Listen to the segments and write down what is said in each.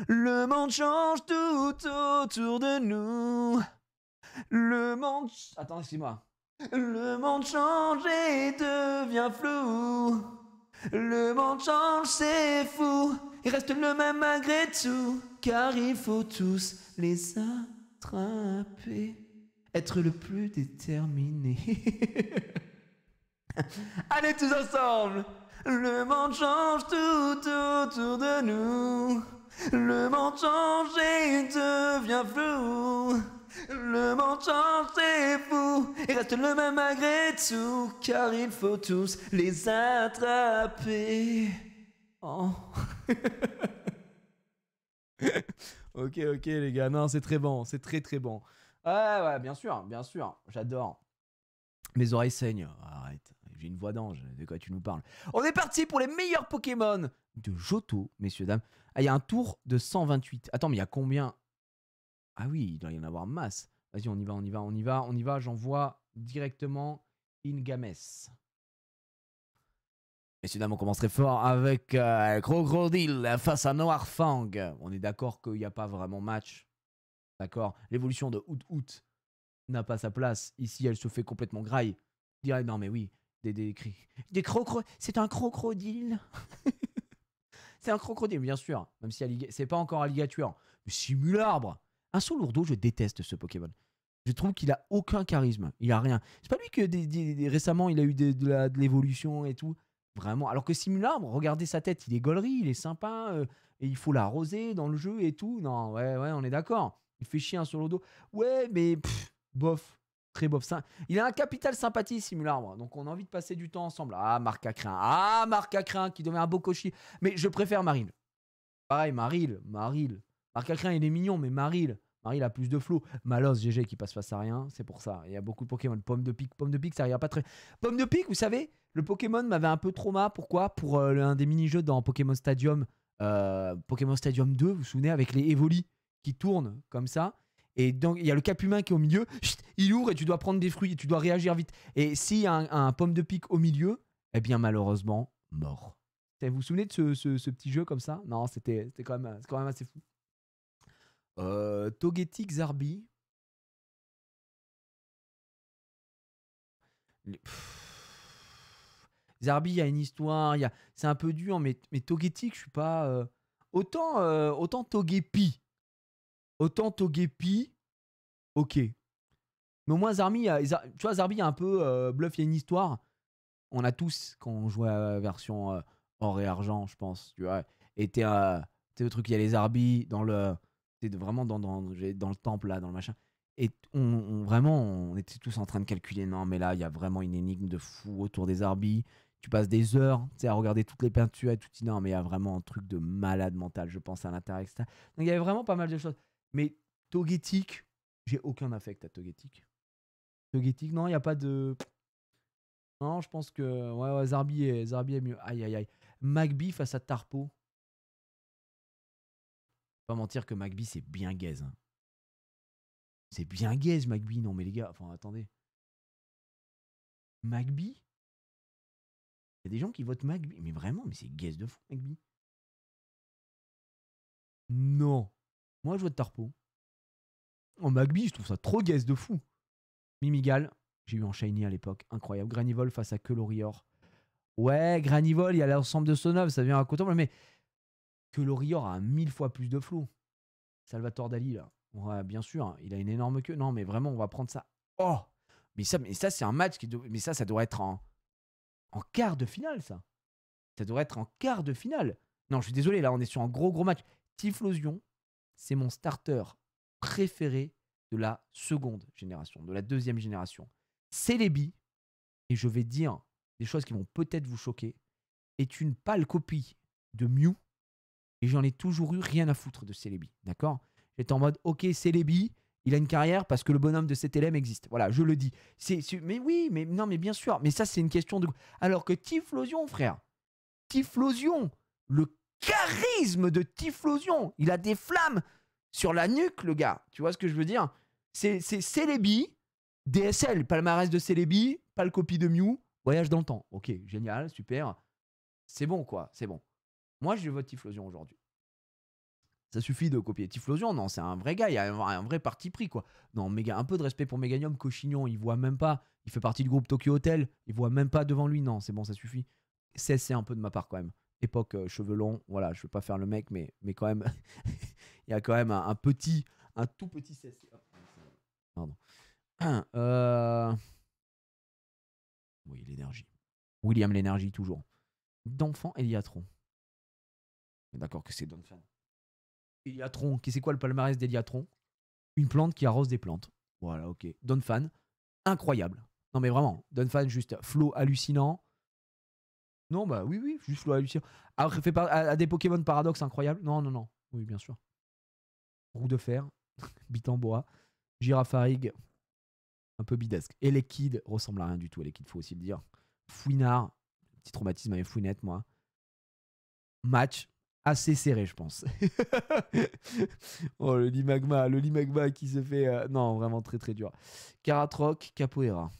Le monde change tout autour de nous. Le monde... Attends, excuse-moi. Le monde change et devient flou. Le monde change, c'est fou. Il reste le même malgré tout. Car il faut tous les attraper. Être le plus déterminé. Allez tous ensemble. Le monde change tout autour de nous. Le monde change et devient flou. Le monde change, c'est fou. Il reste le même malgré tout. Car il faut tous les attraper. Oh. Ok, les gars. Non, c'est très bon. C'est très, très bon. Ouais, bien sûr. J'adore. Mes oreilles saignent. Arrête. J'ai une voix d'ange. De quoi tu nous parles? On est parti pour les meilleurs Pokémon de Johto, messieurs, dames. Ah, il y a un tour de 128. Attends, mais il y a combien? Ah oui, il doit y en avoir masse. Vas-y, on y va. J'envoie directement Ingames. Messieurs, dames, on commence très fort avec Crocodile face à Noirfang. On est d'accord qu'il n'y a pas vraiment match. D'accord. L'évolution de Out n'a pas sa place. Ici, elle se fait complètement graille. Je dirais, non, mais oui, des cris. C'est un crocodile. C'est un crocodile, bien sûr. Même si c'est pas encore alligator. Mais Simularbre. Un Solourdo, je déteste ce Pokémon. Je trouve qu'il a aucun charisme. Il a rien. C'est pas lui que récemment, il a eu de l'évolution et tout. Vraiment. Alors que Simularbre, regardez sa tête. Il est gaulerie, il est sympa. Et il faut l'arroser dans le jeu et tout. Non, ouais, on est d'accord. Il fait chier un Solourdo. Ouais, mais bof. Très bof. Il a un capital sympathie, Simularbre. Donc on a envie de passer du temps ensemble. Ah, Marc-Acrin qui devient un beau cochi. Mais je préfère Maril. Pareil, Maril. Marc-Acrin, il est mignon, mais Maril a plus de flow. Malos, GG qui passe face à rien, c'est pour ça. Il y a beaucoup de Pokémon. Pomme de pique, ça arrive pas très. Pomme de pique, vous savez, le Pokémon m'avait un peu trauma. Pourquoi? Pour un des mini-jeux dans Pokémon Stadium 2, vous vous souvenez, avec les Evoli qui tournent comme ça. Et donc, il y a le cap humain qui est au milieu. Chut, il ouvre et tu dois prendre des fruits et tu dois réagir vite. Et s'il y a un pomme de pique au milieu, eh bien, malheureusement, mort. Vous vous souvenez de ce petit jeu comme ça? Non, c'était quand même assez fou. Togetic, Zarbi. Zarbi, il y a une histoire. C'est un peu dur, mais Togetic, je suis pas. Autant Togepi. Ok. Mais au moins, Zarbi, tu vois, Zarbi, il y a un peu bluff, il y a une histoire. On a tous, quand on jouait à la version or et argent, je pense. Tu vois. Et t'es le truc, il y a les Zarbi dans le. C'est vraiment dans le temple, là, dans le machin. Et vraiment, on était tous en train de calculer. Non, mais là, il y a vraiment une énigme de fou autour des Zarbi. Tu passes des heures à regarder toutes les peintures et tout. Non, mais il y a vraiment un truc de malade mental, je pense, à l'intérieur, etc. Donc, il y avait vraiment pas mal de choses. Mais Togetic, j'ai aucun affect à Togetic. Togetic, non, il n'y a pas de. Non, je pense que. Ouais, Zarbi est mieux. Aïe. Magby face à Tarpo. Pas mentir que Magby, c'est bien gaze. Hein. C'est bien gaze, Magby. Non, mais les gars, enfin, attendez. Magby? Il y a des gens qui votent Magby. Mais vraiment, mais c'est gaze de fou, Magby. Non. Moi, je vote Tarpo. Oh, Magby, je trouve ça trop gaze de fou. Mimigal. J'ai eu en Shiny à l'époque. Incroyable. Granivol face à Kelorior. Ouais, Granivol, il y a l'ensemble de Sonov. Ça vient à côté. Mais Kelorior a 1000 fois plus de flow. Salvatore Dali, là. Ouais, bien sûr, hein, il a une énorme queue. Non, mais vraiment, on va prendre ça. Oh! Mais ça c'est un match qui. Mais ça doit être en quart de finale, ça. Ça devrait être en quart de finale. Non, je suis désolé, là, on est sur un gros match. Typhlosion, c'est mon starter préféré de la seconde génération, de la deuxième génération. Celebi, et je vais dire des choses qui vont peut-être vous choquer, est une pâle copie de Mew, et j'en ai toujours eu rien à foutre de Celebi, d'accord? J'étais en mode, ok, Celebi, il a une carrière parce que le bonhomme de CTLM existe. Voilà, je le dis. Mais oui, mais non, mais bien sûr. Mais ça, c'est une question de... Alors que Typhlosion, frère, Typhlosion, le charisme de Typhlosion, il a des flammes sur la nuque, le gars. Tu vois ce que je veux dire? C'est Celebi, DSL, palmarès de Celebi, pas le copie de Mew, voyage dans le temps. Ok, génial, super. C'est bon, quoi, c'est bon. Moi, je vote Typhlosion aujourd'hui. Ça suffit de copier Typhlosion. Non, c'est un vrai gars. Il y a un vrai parti pris, quoi. Non, un peu de respect pour Meganium. Cochignon, il voit même pas. Il fait partie du groupe Tokyo Hotel. Il voit même pas devant lui. Non, c'est bon, ça suffit. C'est un peu de ma part, quand même. Époque cheveux longs. Voilà, je veux pas faire le mec, mais quand même, il y a quand même un tout petit CSC. Pardon. Oui, l'énergie. William l'énergie, toujours. D'enfant Eliatron. D'accord que c'est Donphan. Eliatron, c'est quoi le palmarès d'Eliatron? Une plante qui arrose des plantes. Voilà, ok. Donphan, incroyable. Non mais vraiment, Donphan, juste flow hallucinant. Non, bah oui, juste flow hallucinant. Après, fait à des Pokémon paradoxes incroyables. Non. Oui, bien sûr. Roue de fer, bite en bois, Girafarig, un peu bidesque. Elekid ressemble à rien du tout, Elekid, faut aussi le dire. Fouinard, petit traumatisme avec Fouinette, moi. Match assez serré, je pense. Oh, le Limagma qui se fait. Non, vraiment très très dur. Karatroc, Capoeira.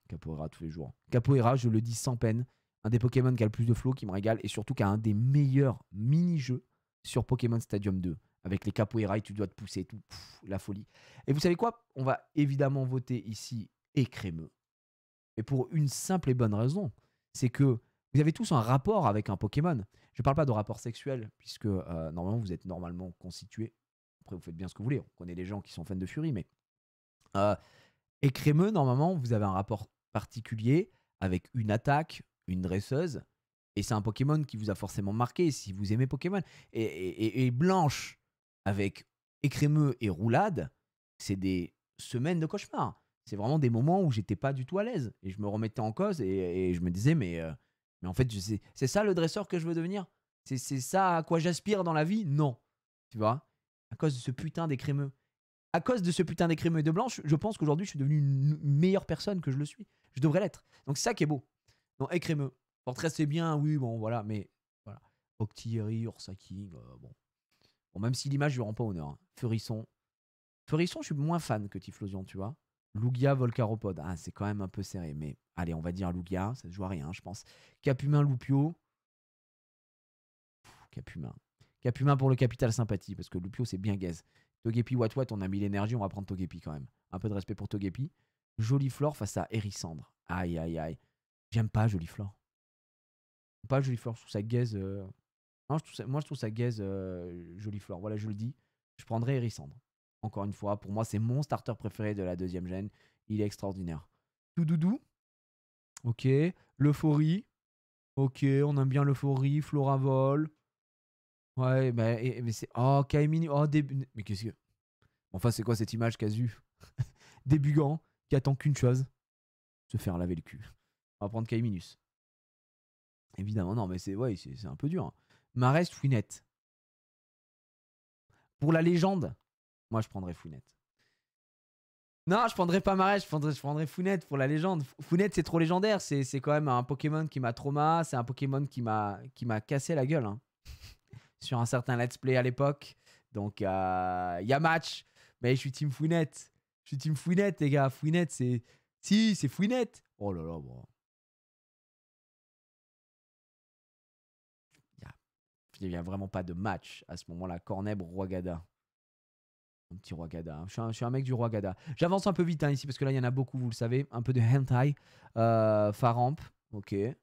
Capoeira tous les jours. Capoeira, je le dis sans peine, un des Pokémon qui a le plus de flow, qui me régale, et surtout qui a un des meilleurs mini-jeux sur Pokémon Stadium 2. Avec les Capoeira, et tu dois te pousser, tout. Pff, la folie. Et vous savez quoi? On va évidemment voter ici Écrémeux. Mais pour une simple et bonne raison, c'est que vous avez tous un rapport avec un Pokémon. Je ne parle pas de rapport sexuel, puisque normalement vous êtes normalement constitué. Après, vous faites bien ce que vous voulez. On connaît les gens qui sont fans de Fury, mais Écrémeux, normalement, vous avez un rapport particulier avec une attaque, une dresseuse, et c'est un Pokémon qui vous a forcément marqué si vous aimez Pokémon. Et Blanche avec Écrémeux et Roulade, c'est des semaines de cauchemar. C'est vraiment des moments où j'étais pas du tout à l'aise et je me remettais en cause et je me disais mais en fait c'est ça le dresseur que je veux devenir. C'est ça à quoi j'aspire dans la vie. Non, tu vois, à cause de ce putain d'écrémeux. À cause de ce putain d'écrémeux et de Blanche, je pense qu'aujourd'hui je suis devenu une meilleure personne que je le suis. Je devrais l'être. Donc c'est ça qui est beau. Non, écrémeux. Fortress c'est bien, oui, bon voilà, mais voilà. Octillery, Ursaking, bon. Bon, même si l'image lui rend pas honneur. Hein. Furisson, je suis moins fan que Typhlosion, tu vois. Lugia, Volcaropod. Ah, c'est quand même un peu serré. Mais allez, on va dire Lugia. Ça se joue à rien, je pense. Capumin, Lupio. Capumin. Capumin pour le capital sympathie. Parce que Lupio, c'est bien gaze. Togepi, Wat, on a mis l'énergie. On va prendre Togepi quand même. Un peu de respect pour Togepi. Joliflore face à Hérissandre. Aïe, aïe, aïe. J'aime pas Joliflore. Pas Joliflore. Je trouve ça gaze. Non, moi, je trouve ça gaze Joliflore. Voilà, je le dis. Je prendrais Hérissandre. Encore une fois, pour moi, c'est mon starter préféré de la deuxième gène. Il est extraordinaire. Toudoudou. Ok. L'euphorie. Ok, on aime bien l'euphorie. Floravol. Ouais, mais c'est. Oh, Kaimini. Oh, mais qu'est-ce que. Enfin, c'est quoi cette image, Casu? Débugant, qui attend qu'une chose, se faire laver le cul. On va prendre Kaiminus. Évidemment, non, mais c'est ouais, c'est un peu dur. Hein. Marest, Fouinette. Pour la légende, moi, je prendrais Fouinette. Non, je prendrais pas Marest, je prendrais Founette pour la légende. Founette, c'est trop légendaire. C'est quand même un Pokémon qui m'a trauma. C'est un Pokémon qui m'a cassé la gueule. Hein. Sur un certain let's play à l'époque. Donc, il y a match. Mais je suis team Founette. Je suis team Founette, les gars. Founette, c'est. Si, c'est Founette. Oh là là, bon. Il n'y a vraiment pas de match à ce moment-là. Corneb, Roigada. Un petit Roigada. Hein. Je suis un mec du Roigada. J'avance un peu vite hein, ici parce que là, il y en a beaucoup, vous le savez. Un peu de hentai. Faramp. Ok. Ouais,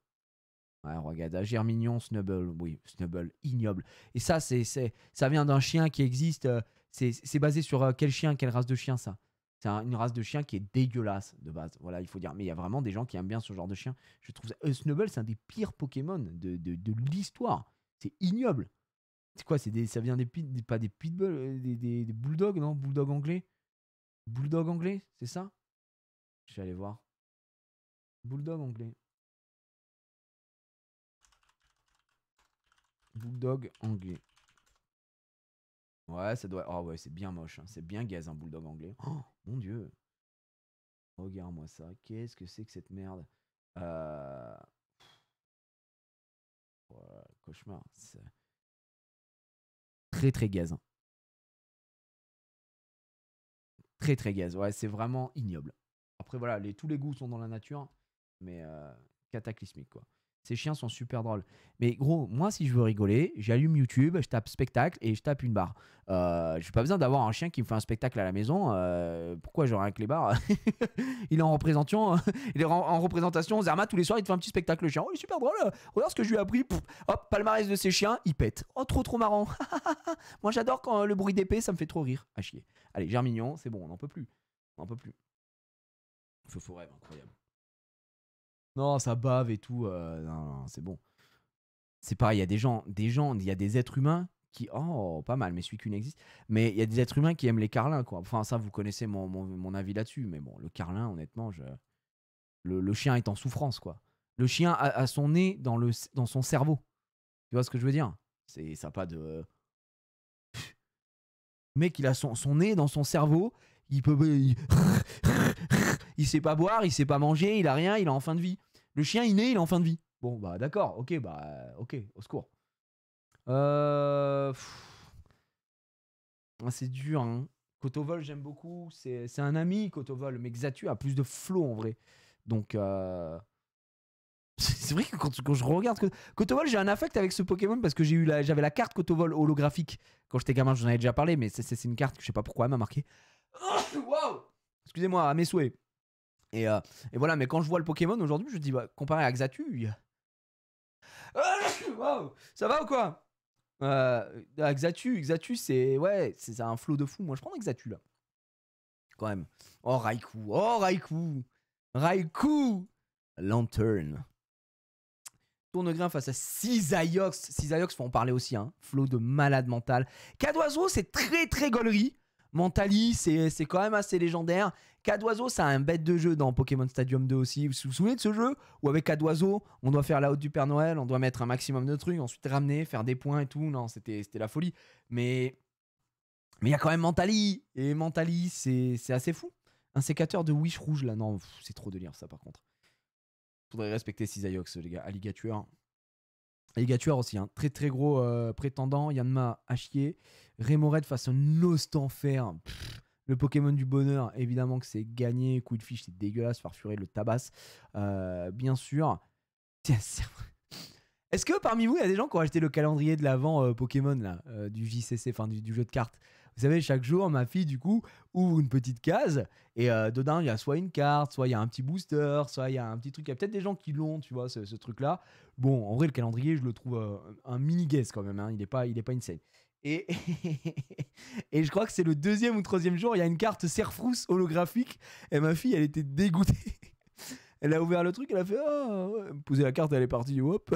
Roigada. Germignon, Snubble. Oui, Snubble. Ignoble. Et ça, ça vient d'un chien qui existe. C'est basé sur quel chien, quelle race de chien, ça? C'est une race de chien qui est dégueulasse de base. Voilà, il faut dire. Mais il y a vraiment des gens qui aiment bien ce genre de chien. Je trouve ça. Snubble, c'est un des pires Pokémon de l'histoire. C'est ignoble. C'est quoi ça vient pas des pitbulls, des bulldogs, non? Bulldog anglais? Bulldog anglais, c'est ça? Je vais aller voir. Bulldog anglais. Bulldog anglais. Ouais, ça doit. Oh ouais, c'est bien moche. Hein. C'est bien gaze un bulldog anglais. Oh mon dieu. Regarde-moi ça. Qu'est-ce que c'est que cette merde? Euh... Ouais, cauchemar. C'est très très gaze. Hein. Très très gaze. Ouais, c'est vraiment ignoble. Après voilà, tous les goûts sont dans la nature, mais cataclysmique quoi. Ces chiens sont super drôles. Mais gros, moi, si je veux rigoler, j'allume YouTube, je tape spectacle et je tape une barre. J'ai pas besoin d'avoir un chien qui me fait un spectacle à la maison. Pourquoi j'aurais un clébard? Il est en représentation. Il est en représentation. Zerma, tous les soirs, il te fait un petit spectacle, le chien. Oh, il est super drôle. Regarde ce que je lui ai appris. Pff, hop, palmarès de ses chiens, il pète. Oh, trop marrant. Moi, j'adore quand le bruit d'épée, ça me fait trop rire. À chier. Allez, Germignon, c'est bon, on n'en peut plus. On n'en peut plus. Feu rêve, incroyable. Non, ça bave et tout. Non, c'est bon. C'est pareil, il y a des gens, il y a des êtres humains qui. Oh, pas mal, mais celui qui n'existe. Mais il y a des êtres humains qui aiment les carlins, quoi. Enfin, ça, vous connaissez mon avis là-dessus. Mais bon, le carlin, honnêtement, le chien est en souffrance, quoi. Le chien a son nez dans son cerveau. Tu vois ce que je veux dire? Ça n'a pas de. Le mec, il a son nez dans son cerveau. Il peut. Il sait pas boire, il sait pas manger, il a rien, il est en fin de vie. Le chien, il est en fin de vie. Bon, bah d'accord, ok, au secours. C'est dur, hein. Kotovol, j'aime beaucoup. C'est un ami, Kotovol. Mais Xatu a plus de flow en vrai. Donc, c'est vrai que quand je regarde Kotovol, j'ai un affect avec ce Pokémon parce que j'avais la carte Kotovol holographique. Quand j'étais gamin, j'en avais déjà parlé, mais c'est une carte que je sais pas pourquoi elle m'a marqué. Wow! Excusez-moi, à mes souhaits. Et voilà, mais quand je vois le Pokémon aujourd'hui, je dis, bah, comparé à Xatu, wow, ça va ou quoi? Xatu, c'est ouais, c'est un flow de fou. Moi, je prends Xatu là, quand même. Oh Raikou, Lantern. Tournegrain face à Cisaiox. Cisaiox, faut en parler aussi, hein. Flow de malade mental. Cadoiseau, c'est très gaulerie. Mentali, c'est quand même assez légendaire. Cadoiseau, c'est un bête de jeu dans Pokémon Stadium 2 aussi. Vous vous souvenez de ce jeu où avec Cadoiseau, on doit faire la haute du Père Noël, on doit mettre un maximum de trucs, ensuite ramener, faire des points et tout. Non, c'était la folie. Mais il y a quand même Mentali. Et Mentali, c'est assez fou. Un sécateur de Wish rouge là. Non, c'est trop délire ça par contre. Faudrait respecter Cisaiox, les gars. Alligator. Alligator aussi, hein. Très gros prétendant. Yanma à chier. Remoraid face à Nostanfer. Le Pokémon du bonheur, évidemment que c'est gagné. Coup de fiche, c'est dégueulasse. Farfuret le tabasse. Bien sûr. Est-ce que parmi vous, il y a des gens qui ont acheté le calendrier de l'avant Pokémon là, du JCC, enfin du jeu de cartes? Vous savez, chaque jour, ma fille, du coup, ouvre une petite case et dedans, il y a soit une carte, soit il y a un petit booster, soit il y a un petit truc. Il y a peut-être des gens qui l'ont, tu vois, ce truc-là. Bon, en vrai, le calendrier, je le trouve un mini-guess quand même. Hein. Il n'est pas insane. Et, et je crois que c'est le deuxième ou troisième jour, il y a une carte Serfrousse holographique. Et ma fille, elle était dégoûtée. Elle a ouvert le truc, elle a fait ouais. Poser la carte, elle est partie, hop.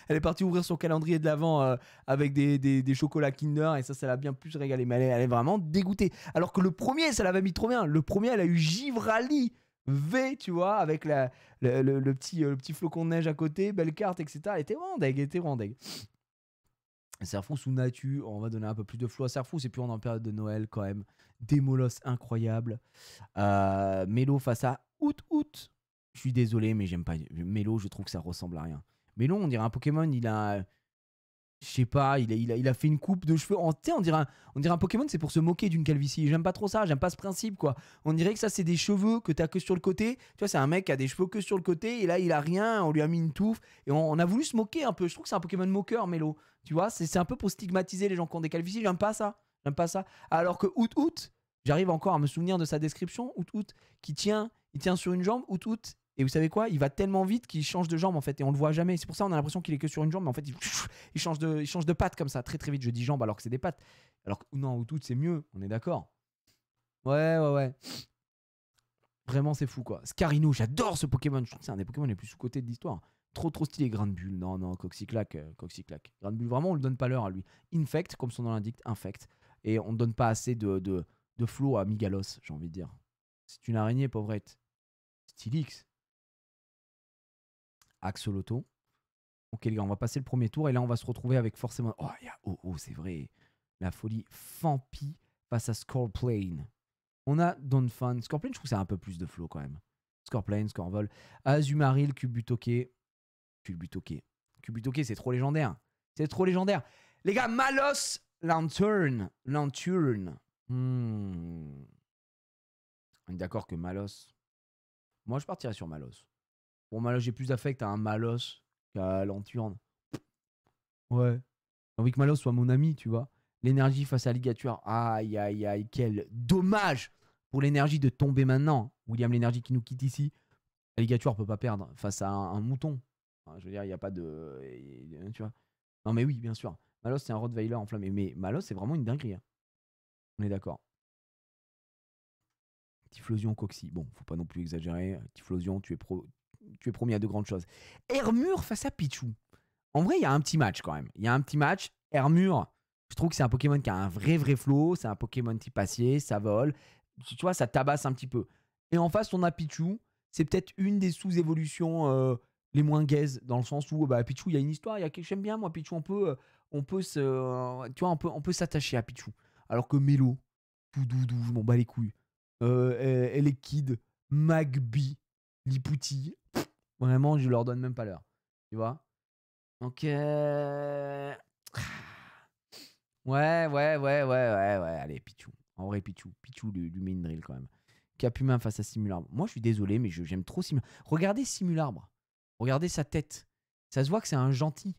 Elle est partie ouvrir son calendrier de l'avant avec des chocolats Kinder et ça l'a bien plus régalé. Mais elle est vraiment dégoûtée. Alors que le premier, ça l'avait mis trop bien. Le premier, elle a eu Givrali V, tu vois, avec le petit flocon de neige à côté, belle carte, etc. Elle était vraiment deg. Serfrousse ou Natu, on va donner un peu plus de flow à Serfrousse et puis on est en période de Noël quand même. Démolos incroyable. Mélo face à Out. Je suis désolé, mais j'aime pas. Mélo, je trouve que ça ressemble à rien. Mélo, on dirait un Pokémon, il a. Je sais pas, il a fait une coupe de cheveux. On dirait un Pokémon, c'est pour se moquer d'une calvitie. J'aime pas trop ça, j'aime pas ce principe, quoi. On dirait que ça, c'est des cheveux que t'as que sur le côté. Tu vois, c'est un mec qui a des cheveux que sur le côté, et là, il a rien, on lui a mis une touffe. Et on a voulu se moquer un peu. Je trouve que c'est un Pokémon moqueur, Mélo. Tu vois, c'est un peu pour stigmatiser les gens qui ont des calvities. J'aime pas ça. Alors que Out, j'arrive encore à me souvenir de sa description. Out, il tient sur une jambe, Out. Et vous savez quoi? Il va tellement vite qu'il change de jambe en fait et on le voit jamais. C'est pour ça qu'on a l'impression qu'il est que sur une jambe, mais en fait il change de patte comme ça très vite. Je dis jambe alors que c'est des pattes. Alors que non, Out c'est mieux, on est d'accord. Ouais. Vraiment c'est fou quoi. Scarino, j'adore ce Pokémon. Je trouve que c'est un des Pokémon les plus sous-cotés de l'histoire. Trop stylé. Grain de Bulle. Non, Coxyclac. Grain de Bulle, vraiment on le donne pas l'heure à lui. Infect, comme son nom l'indique, infect. Et on ne donne pas assez de flow à Migalos, j'ai envie de dire. C'est une araignée pauvrette. Stylix. Axoloto. Ok les gars, on va passer le premier tour et là on va se retrouver avec forcément... Oh, il y a c'est vrai. La folie. Fampi face à Scorplane. On a Donphan. Scorplane, je trouve que c'est un peu plus de flow quand même. Scorplane, Scorvol. Azumaril, Cubutoke. Cubutoke, c'est trop légendaire. Les gars, Malos, Lantern. On est d'accord que Malos... Moi, je partirais sur Malos. Bon, Malos, j'ai plus d'affect à un Malos Lanturne. Ouais. J'ai envie que Malos soit mon ami, tu vois. L'énergie face à Ligature. Aïe, aïe, aïe. Quel dommage pour l'énergie de tomber maintenant. William, l'énergie qui nous quitte ici. La Ligature peut pas perdre face à un mouton. Enfin, je veux dire, il n'y a pas de. Tu vois. Non, mais oui, bien sûr. Malos, c'est un Rottweiler enflammé. Mais Malos, c'est vraiment une dinguerie. Hein. On est d'accord. Typhlosion, Coxy. Bon, faut pas non plus exagérer. Typhlosion, tu es promis à de grandes choses. Hermure face à Pichou. En vrai, il y a un petit match quand même. Il y a un petit match. Hermure, je trouve que c'est un Pokémon qui a un vrai flow. C'est un Pokémon type acier, ça vole. Tu vois, ça tabasse un petit peu. Et en face, on a Pichou. C'est peut-être une des sous-évolutions les moins gaze, dans le sens où bah, Pichou, il y a une histoire. J'aime bien, moi, Pichou. On peut s'attacher à Pichou. Alors que Mélo, tout doudou, je m'en bats les couilles. Elekid, Magby, Lipouti. Vraiment, je leur donne même pas l'heure. Tu vois. Donc, ouais. Allez, Pichou. En vrai, Pichou. Pichou du main drill quand même. Capumin face à Simularbre. Moi, je suis désolé, mais j'aime trop Simularbre. Regardez Simularbre. Regardez sa tête. Ça se voit que c'est un gentil.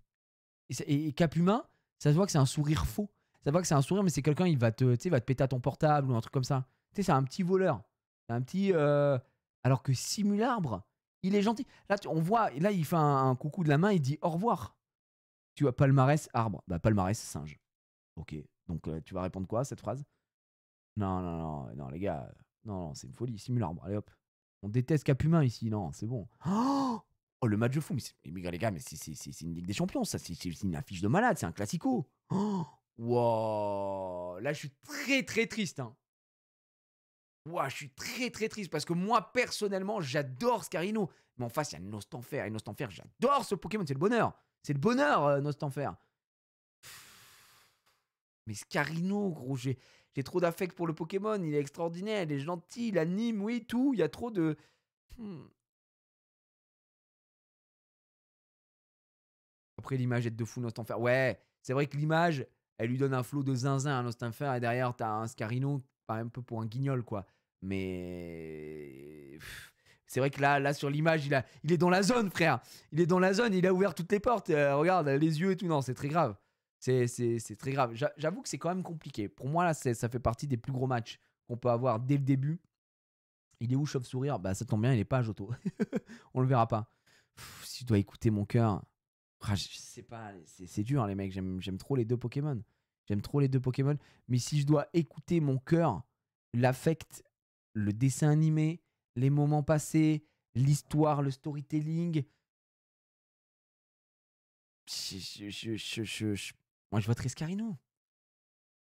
Et Capumin, ça se voit que c'est un sourire faux. Ça se voit que c'est un sourire, mais c'est quelqu'un, il va te péter à ton portable ou un truc comme ça. Tu sais, c'est un petit voleur. C'est un petit. Alors que Simularbre, il est gentil. Là, on voit, là, il fait un coucou de la main, il dit au revoir. Tu vois, palmarès, arbre. Bah, palmarès, singe. Ok. Donc, tu vas répondre quoi à cette phrase? Non, les gars. Non, c'est une folie. Simularbre. Allez hop. On déteste Capumin ici. Non, c'est bon. Oh, le match de fou. Mais les gars, mais c'est une Ligue des Champions. Ça, c'est une affiche de malade. C'est un classico. Wow. Là, je suis très triste. Hein. Wow, je suis très triste parce que moi, personnellement, j'adore Scarino. Mais en face, il y a Nostanfer. Et Nostanfer, j'adore ce Pokémon. C'est le bonheur. C'est le bonheur, Nostanfer. Mais Scarino, gros, j'ai trop d'affect pour le Pokémon. Il est extraordinaire, il est gentil, il anime, oui, tout. Il y a trop de. Après, l'image est de fou, Nostanfer. Ouais, c'est vrai que l'image, elle lui donne un flot de zinzin à Nostanfer. Et derrière, t'as un Scarino, pas un peu pour un guignol, quoi. Mais. C'est vrai que là sur l'image, il est dans la zone, frère. Il est dans la zone, il a ouvert toutes les portes. Regarde, les yeux et tout. Non, c'est très grave. C'est très grave. J'avoue que c'est quand même compliqué. Pour moi, là, ça fait partie des plus gros matchs qu'on peut avoir dès le début. Il est où, Chauve-Sourire? Bah, ça tombe bien, il est pas à Johto. On le verra pas. Si tu dois écouter mon cœur. Je sais pas, c'est dur, les mecs. J'aime trop les deux Pokémon. J'aime trop les deux Pokémon. Mais si je dois écouter mon cœur, l'affect, le dessin animé, les moments passés, l'histoire, le storytelling. Moi, je voterais Scarino.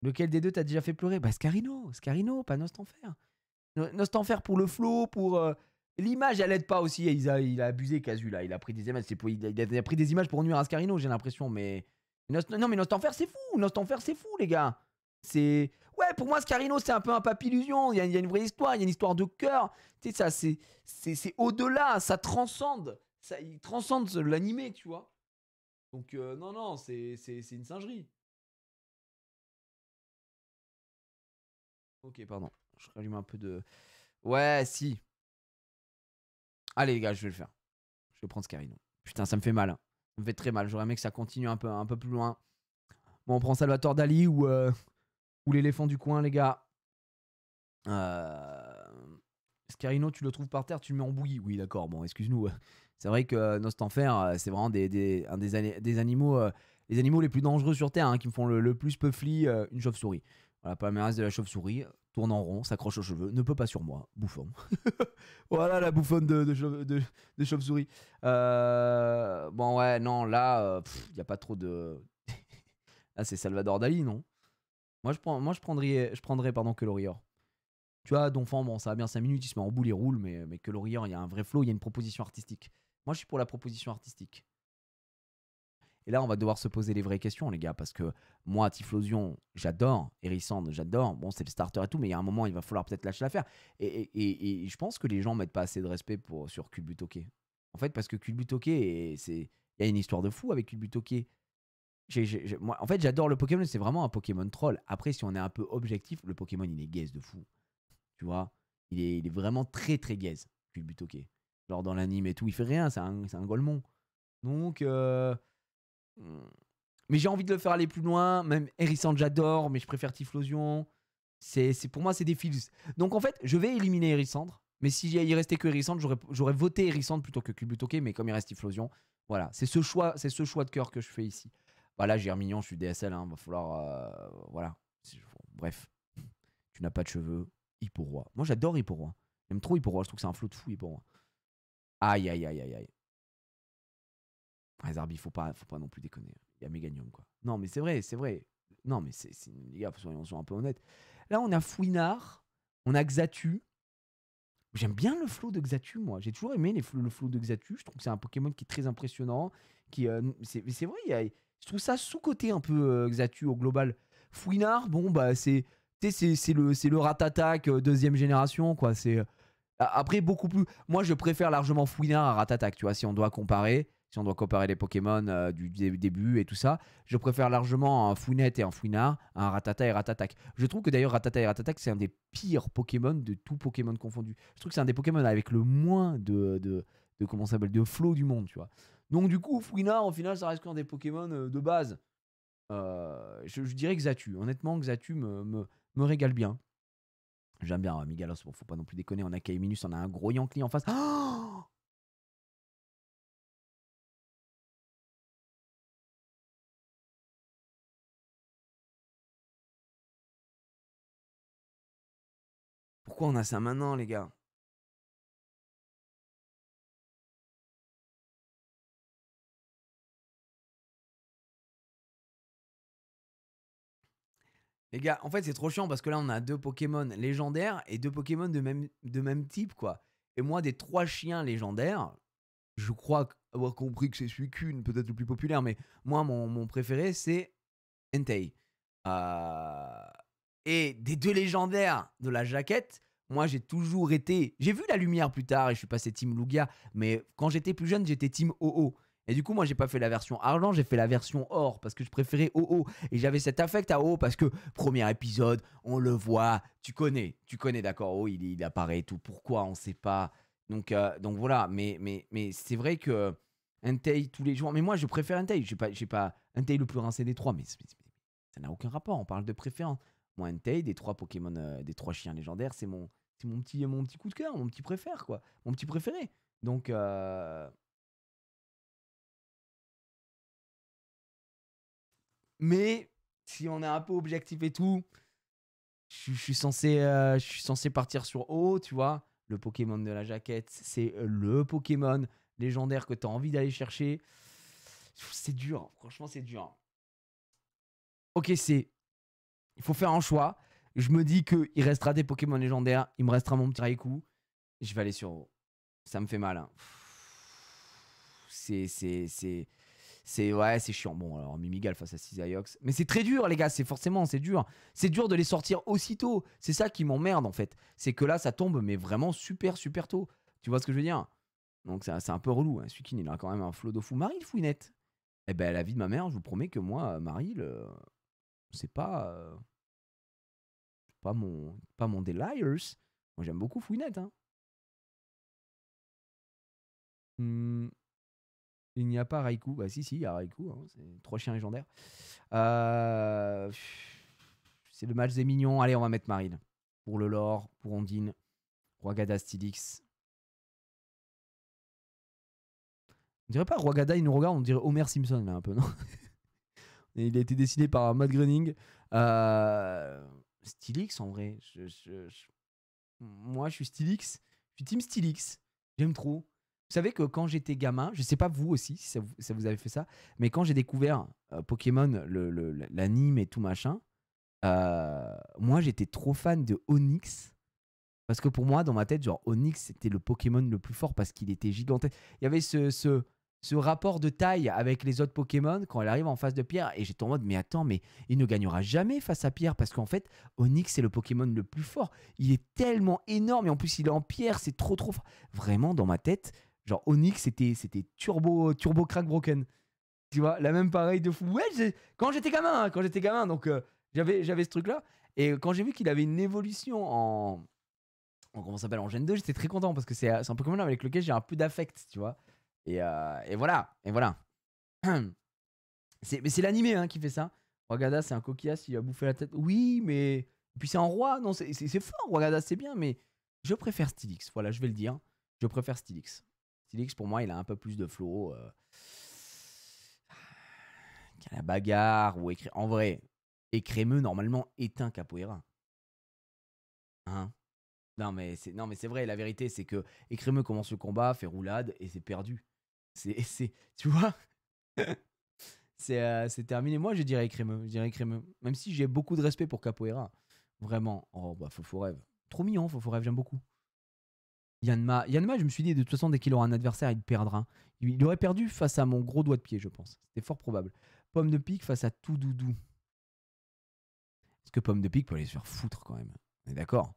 Lequel des deux t'as déjà fait pleurer? Bah, Scarino, pas Nostanfer. Nostanfer pour le flow, pour. L'image, elle aide pas aussi. Il a abusé, Casu, là. Il a pris des images, il a pris des images pour nuire à Scarino, j'ai l'impression. Mais. Non, mais Nostanfer, c'est fou. Nostanfer, c'est fou, les gars. C'est. Ouais, pour moi, Scarino, c'est un peu un papillusion. Il y a une vraie histoire, il y a une histoire de cœur. Tu sais, ça, c'est au-delà, ça transcende. Il transcende l'animé, tu vois. Donc, non, c'est une singerie. Ok, pardon. Je rallume un peu de. Ouais, si. Allez, les gars, je vais le faire. Je vais prendre Scarino. Putain, ça me fait mal. Ça me fait très mal. J'aurais aimé que ça continue un peu plus loin. Bon, on prend Salvatore Dali ou l'éléphant du coin, les gars. Scarino, tu le trouves par terre, tu le mets en bouillie. Oui, d'accord. Bon, excuse-nous. C'est vrai que Nostanfer, c'est vraiment des animaux, les animaux les plus dangereux sur Terre, hein, qui me font le plus peufli, une chauve-souris. Voilà, palmarès de la chauve-souris, tourne en rond, s'accroche aux cheveux, ne peut pas sur moi, bouffon. Voilà la bouffonne de chauve-souris. Bon, ouais, non, là, il n'y a pas trop de. Là, c'est Salvador Dali, non? Moi, je prendrais pardon, Colorior. Tu vois, Donphan, bon, ça va bien 5 minutes, il se met en boule, il roule, mais Colorior, il y a un vrai flow, il y a une proposition artistique. Moi, je suis pour la proposition artistique. Et là, on va devoir se poser les vraies questions, les gars, parce que moi, Typhlosion, j'adore. Hérissande, j'adore. Bon, c'est le starter et tout, mais il y a un moment, il va falloir peut-être lâcher l'affaire. Et je pense que les gens mettent pas assez de respect sur Culbutoke. En fait, parce que Culbutoke, il y a une histoire de fou avec Culbutoke. Moi, en fait, j'adore le Pokémon, c'est vraiment un Pokémon troll. Après, si on est un peu objectif, le Pokémon, il est gaze de fou. Tu vois, il est vraiment très gaze, Culbutoke. Genre dans l'anime et tout, il fait rien, c'est un golemon. Donc, mais j'ai envie de le faire aller plus loin. Même Hérissante, j'adore, mais je préfère Typhlosion. Pour moi, c'est des fils. Donc en fait, je vais éliminer Hérissandre. Mais s'il restait que Hérissandre, j'aurais voté Hérissandre plutôt que Culbutoke. Mais comme il reste Typhlosion, voilà. C'est ce choix de cœur que je fais ici. Bah là, j'ai Hermignon, je suis DSL. Hein, va falloir. Voilà. Bref. Tu n'as pas de cheveux. Hipporoi. Moi, j'adore Hipporoi. J'aime trop Hipporoi. Je trouve que c'est un flot de fou, Hipporoi. Aïe, aïe, aïe, aïe, aïe. Zarbi, faut pas non plus déconner. Il y a Méganium, quoi. Non, mais c'est vrai, c'est vrai. Non, mais les gars, soyons un peu honnêtes. Là, on a Fouinard, on a Xatu. J'aime bien le flow de Xatu, moi. J'ai toujours aimé le flow de Xatu. Je trouve que c'est un Pokémon qui est très impressionnant. C'est vrai, je trouve ça sous-côté un peu Xatu au global. Fouinard, bon, bah, c'est le Ratatak deuxième génération, quoi. Après, beaucoup plus. Moi, je préfère largement Fouinard à Ratatak, tu vois, si on doit comparer. Si on doit comparer les Pokémon du début et tout ça, je préfère largement un Fouinette et un Fouinard à un Ratata et Ratatak. Je trouve que d'ailleurs Ratata et Ratatak, c'est un des pires Pokémon de tout Pokémon confondu. Je trouve que c'est un des Pokémon avec le moins comment ça s'appelle, de flow du monde, tu vois. Donc du coup, Fouinard, au final, ça reste qu'un des Pokémon de base. Je dirais Xatu. Honnêtement, Xatu me régale bien. J'aime bien Migalos, bon, faut pas non plus déconner. On a Kaiminus, on a un gros Yankee en face. Oh, pourquoi on a ça maintenant, les gars? Les gars, en fait, c'est trop chiant parce que là, on a deux Pokémon légendaires et deux Pokémon de même type, quoi. Et moi, des trois chiens légendaires, je crois avoir compris que c'est Suicune, peut-être le plus populaire, mais moi, mon préféré, c'est Entei. Euh, Et des deux légendaires de la jaquette, moi, j'ai toujours été. J'ai vu la lumière plus tard et je suis passé Team Lugia, mais quand j'étais plus jeune, j'étais Team OO. Et du coup, moi, j'ai pas fait la version argent, j'ai fait la version or parce que je préférais OO. Et j'avais cet affect à OO parce que premier épisode, on le voit, tu connais, d'accord, OO, il apparaît et tout. Pourquoi, on sait pas. Donc voilà, mais c'est vrai que Entei tous les jours. Mais moi, je préfère Entei. J'ai pas Entei le plus rincé des trois, mais ça n'a aucun rapport. On parle de préférence. Moi, Entei, des trois Pokémon, des trois chiens légendaires, c'est mon petit coup de cœur, mon petit préféré, quoi. Mon petit préféré. Donc, mais si on est un peu objectif et tout, je suis censé partir sur O, tu vois. Le Pokémon de la jaquette, c'est le Pokémon légendaire que tu as envie d'aller chercher. C'est dur, franchement, c'est dur. Ok, il faut faire un choix. Je me dis qu'il restera des Pokémon légendaires, il me restera mon petit Raikou. Je vais aller sur O. Ça me fait mal. Hein. Ouais, c'est chiant. Bon, alors Mimigal face à Cisaiox. Mais c'est très dur, les gars. C'est dur. C'est dur de les sortir aussitôt. C'est ça qui m'emmerde, en fait. C'est que là, ça tombe, mais vraiment super, super tôt. Tu vois ce que je veux dire? Donc, c'est un peu relou. Hein. Suikin, il a quand même un flot de fou. Marie, le fouinette. Eh ben, la vie de ma mère, je vous promets que moi, Marie, c'est pas mon Deliars. Moi, j'aime beaucoup Fouinette. Hein. Hmm, il n'y a pas Raikou. Bah si, il y a Raikou. Hein. C'est trois chiens légendaires. Euh, C'est le match des mignons. Allez, on va mettre Marine. Pour le lore, pour Ondine. Roagada, Stylix. On dirait pas Roagada, il nous regarde, on dirait Homer Simpson, là, un peu, non? Il a été dessiné par Matt Groening. Stylix, en vrai. Moi, je suis Stylix. Je suis Team Stylix. J'aime trop. Vous savez que quand j'étais gamin, je sais pas vous aussi, si ça vous avez fait ça, mais quand j'ai découvert Pokémon, l'anime et tout machin, moi, j'étais trop fan de Onyx. Parce que pour moi, dans ma tête, genre Onyx, c'était le Pokémon le plus fort parce qu'il était gigantesque. Il y avait ce rapport de taille avec les autres Pokémon quand elle arrive en face de Pierre. Et j'étais en mode, mais attends, mais il ne gagnera jamais face à Pierre parce qu'en fait, Onyx, c'est le Pokémon le plus fort. Il est tellement énorme et en plus, il est en pierre, c'est trop, trop fort. Vraiment, dans ma tête, genre Onyx, c'était turbo crack broken. Tu vois, la même pareil de fou. Ouais, quand j'étais gamin, donc j'avais ce truc-là. Et quand j'ai vu qu'il avait une évolution comment ça s'appelle, en Gen 2, j'étais très content parce que c'est un Pokémon avec lequel j'ai un peu d'affect, tu vois. Et voilà. Et voilà. Mais c'est l'animé hein, qui fait ça. Wagada, c'est un coquillage, il a bouffé la tête. Oui, mais. Et puis c'est un roi. Non, c'est fort, Wagada, c'est bien, mais je préfère Stylix. Voilà, je vais le dire. Je préfère Stylix. Stylix, pour moi, il a un peu plus de flow. La bagarre ou écrit. En vrai, Écrémeux, normalement, éteint Capoeira. Hein? Non, mais c'est vrai, la vérité, c'est que Écrémeux commence le combat, fait roulade et c'est perdu. Tu vois? C'est terminé. Moi, je dirais Écrémeux. Je dirais Écrémeux. Même si j'ai beaucoup de respect pour Capoeira. Vraiment. Oh, bah, Fofo Rêve. Trop mignon, Fofo Rêve, j'aime beaucoup. Yanma, je me suis dit, de toute façon, dès qu'il aura un adversaire, il perdra. Il aurait perdu face à mon gros doigt de pied, je pense. C'était fort probable. Pomme de pique face à Tout Doudou. Est-ce que Pomme de pique peut aller se faire foutre quand même? On est d'accord?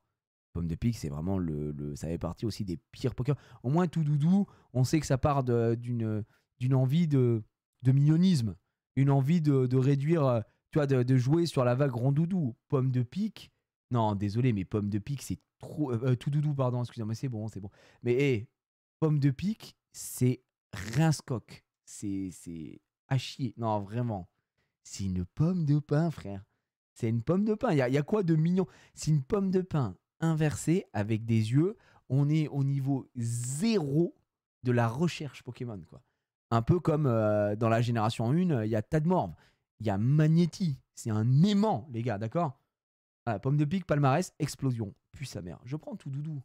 Pomme de pique, c'est vraiment ça fait partie aussi des pires Pokémon. Au moins, Tout Doudou, on sait que ça part d'une envie de mignonisme. Une envie de réduire, tu vois, de jouer sur la vague Rondoudou. Pomme de pique, non, désolé, mais Pomme de pique, c'est trop. Tout Doudou, pardon, excusez-moi, c'est bon, c'est bon. Mais hé, Pomme de pique, c'est rince-coque. C'est à chier. Non, vraiment. C'est une pomme de pain, frère. C'est une pomme de pain. Il y a quoi de mignon? C'est une pomme de pain inversée avec des yeux. On est au niveau zéro de la recherche Pokémon, quoi. Un peu comme dans la génération 1, il y a Tadmorve, il y a Magnéti. C'est un aimant, les gars, d'accord? Voilà, pomme de pique, palmarès, explosion. Puis sa mère. Je prends Tout Doudou.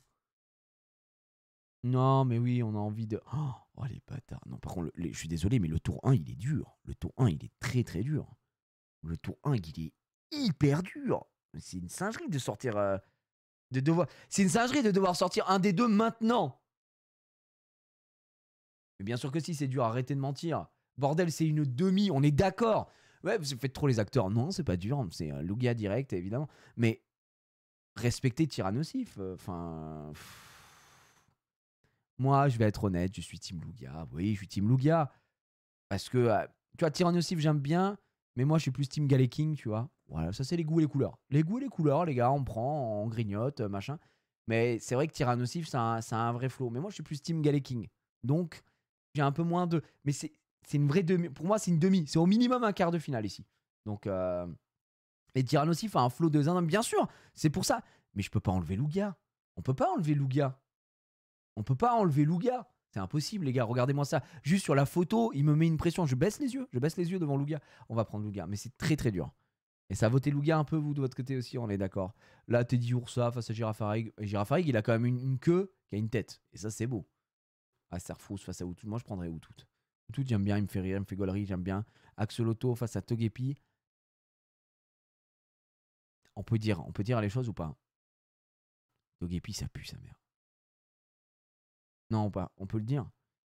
Non, mais oui, on a envie de. Oh, les bâtards. Non, par contre, je suis désolé, mais le tour 1, il est dur. Le tour 1, il est très, très dur. Le tour 1, il est hyper dur. C'est une singerie de sortir. C'est une singerie de devoir sortir un des deux maintenant. Mais bien sûr que si, c'est dur. Arrêtez de mentir. Bordel, c'est une demi. On est d'accord. Ouais, vous faites trop les acteurs. Non, c'est pas dur. C'est un Lugia direct, évidemment. Mais respectez Tyrannosif. Enfin. Moi, je vais être honnête. Je suis Team Lugia. Oui, je suis Team Lugia. Parce que, tu vois, Tyrannosif, j'aime bien. Mais moi, je suis plus Team Galeking, tu vois. Voilà, ça, c'est les goûts et les couleurs. Les goûts et les couleurs, les gars, on prend, on grignote, machin. Mais c'est vrai que Tyrannosif, ça a un vrai flow. Mais moi, je suis plus Team Galeking. Donc, j'ai un peu moins de. Mais c'est une vraie demi. Pour moi, c'est une demi. C'est au minimum un quart de finale ici. Donc, et Tyrannosif a un flow de zinzin, bien sûr. C'est pour ça. Mais je peux pas enlever Lugia. On peut pas enlever Lugia. On peut pas enlever Lugia. C'est impossible, les gars. Regardez-moi ça. Juste sur la photo, il me met une pression. Je baisse les yeux. Je baisse les yeux devant Lugia. On va prendre Lugia. Mais c'est très, très dur. Et ça a voté Lugia un peu, vous, de votre côté aussi, on est d'accord. Là, Teddy Ursa face à Girafarig. Et Girafarig, il a quand même une queue qui a une tête. Et ça, c'est beau. Ah, Serfous face à Outout. Moi, je prendrais Outout. Outout, j'aime bien. Il me fait rire, il me fait gaulerie. J'aime bien. Axolotl face à Togepi. On peut dire les choses ou pas? Togepi, ça pue sa mère. Non, pas. On peut le dire.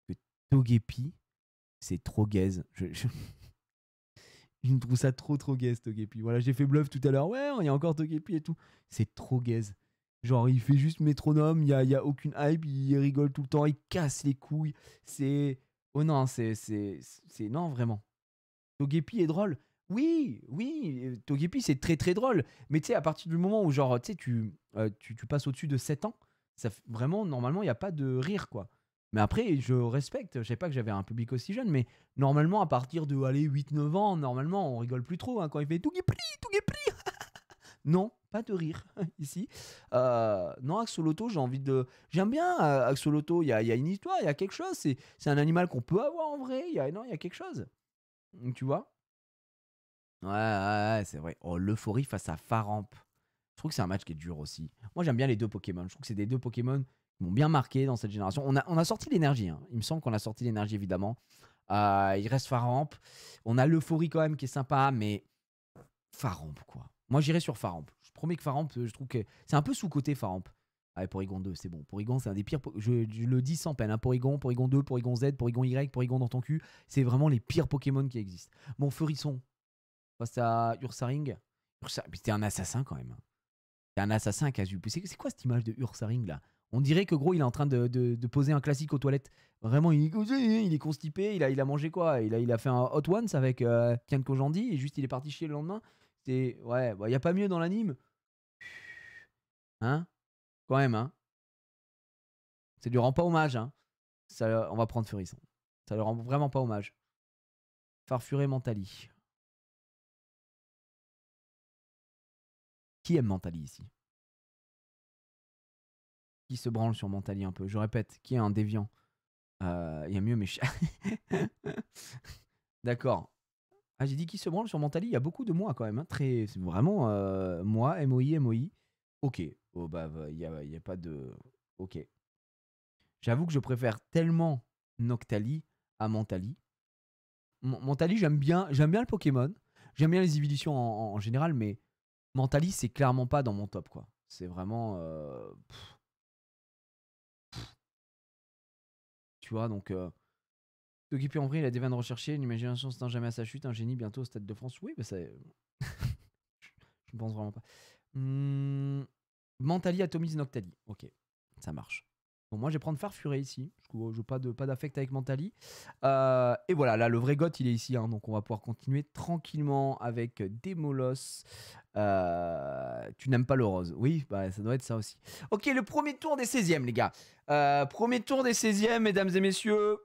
Que Togepi, c'est trop gaze. Je trouve ça trop gaze, Togepi. Voilà, j'ai fait bluff tout à l'heure. Ouais, il y a encore Togepi et tout. C'est trop gaze. Genre, il fait juste métronome, y a aucune hype, il rigole tout le temps, il casse les couilles. C'est. Oh non, non, vraiment. Togepi est drôle. Oui, oui, Togepi, c'est très très drôle. Mais tu sais, à partir du moment où, genre, tu sais, tu passes au-dessus de 7 ans, vraiment, normalement, il n'y a pas de rire, quoi. Mais après, je respecte. Je sais pas que j'avais un public aussi jeune, mais normalement, à partir de allez, 8-9 ans, normalement, on rigole plus trop hein, quand il fait Togepi, Togepi. Non, pas de rire ici. Non, Axolotl, j'ai envie de. J'aime bien Axolotl. Il y a une histoire, il y a quelque chose. C'est un animal qu'on peut avoir en vrai. Non, il y a quelque chose. Tu vois? Ouais, ouais, ouais, c'est vrai. Oh, l'euphorie face à Faramp. Je trouve que c'est un match qui est dur aussi. Moi, j'aime bien les deux Pokémon. Je trouve que c'est des deux Pokémon qui m'ont bien marqué dans cette génération. On a sorti l'énergie. Hein. Il me semble qu'on a sorti l'énergie, évidemment. Il reste Faramp. On a l'euphorie quand même qui est sympa, mais Faramp, quoi. Moi, j'irai sur Faramp. Je promets que Faramp, je trouve que c'est un peu sous-côté Faramp. Ah, Porygon 2, c'est bon. Porygon, c'est un des pires. Je le dis sans peine. Hein. Porygon 2, Porygon Z, Porygon Y, Porygon dans ton cul. C'est vraiment les pires Pokémon qui existent. Bon, Furisson, face à Ursaring. C'était un assassin quand même. Hein. C'est un assassin qui a vu. C'est quoi cette image de Ursaring là? On dirait que gros, il est en train de poser un classique aux toilettes. Vraiment, il est constipé. Il a mangé quoi? Il a fait un Hot Ones avec Kian Kojandi et juste il est parti chier le lendemain. C'est ouais, bah, y a pas mieux dans l'anime. Hein? Quand même, hein? Ça lui rend pas hommage, hein? Ça, on va prendre Furisson. Ça leur rend vraiment pas hommage. Farfuré Mentali. Qui aime Mentali ici? Qui se branle sur Mentali un peu? Je répète, qui est un déviant? Il y a mieux, mais... D'accord. Ah, j'ai dit qui se branle sur Mentali. Il y a beaucoup de moi quand même. Hein. C'est vraiment moi, MOI, MOI. Ok. Oh, bah, il y a pas de... Ok. J'avoue que je préfère tellement Noctali à Mentali. Mentali, j'aime bien le Pokémon. J'aime bien les évolutions en général, mais Mentali, c'est clairement pas dans mon top, quoi. C'est vraiment... Tu vois, donc... Occupé en vrai, il a des vannes recherchées, une imagination s'éteint jamais à sa chute, un génie bientôt au Stade de France. Oui, bah ça... je ne pense vraiment pas. Mentali, Atomise, Noctali. Ok, ça marche. Bon, moi, je vais prendre Farfuré ici. Je n'ai pas d'affect avec Mentali. Et voilà, là, le vrai goth, il est ici. Hein, donc, on va pouvoir continuer tranquillement avec Démolos. Tu n'aimes pas le rose. Oui, bah, ça doit être ça aussi. Ok, le premier tour des 16e, les gars. Premier tour des 16e, mesdames et messieurs.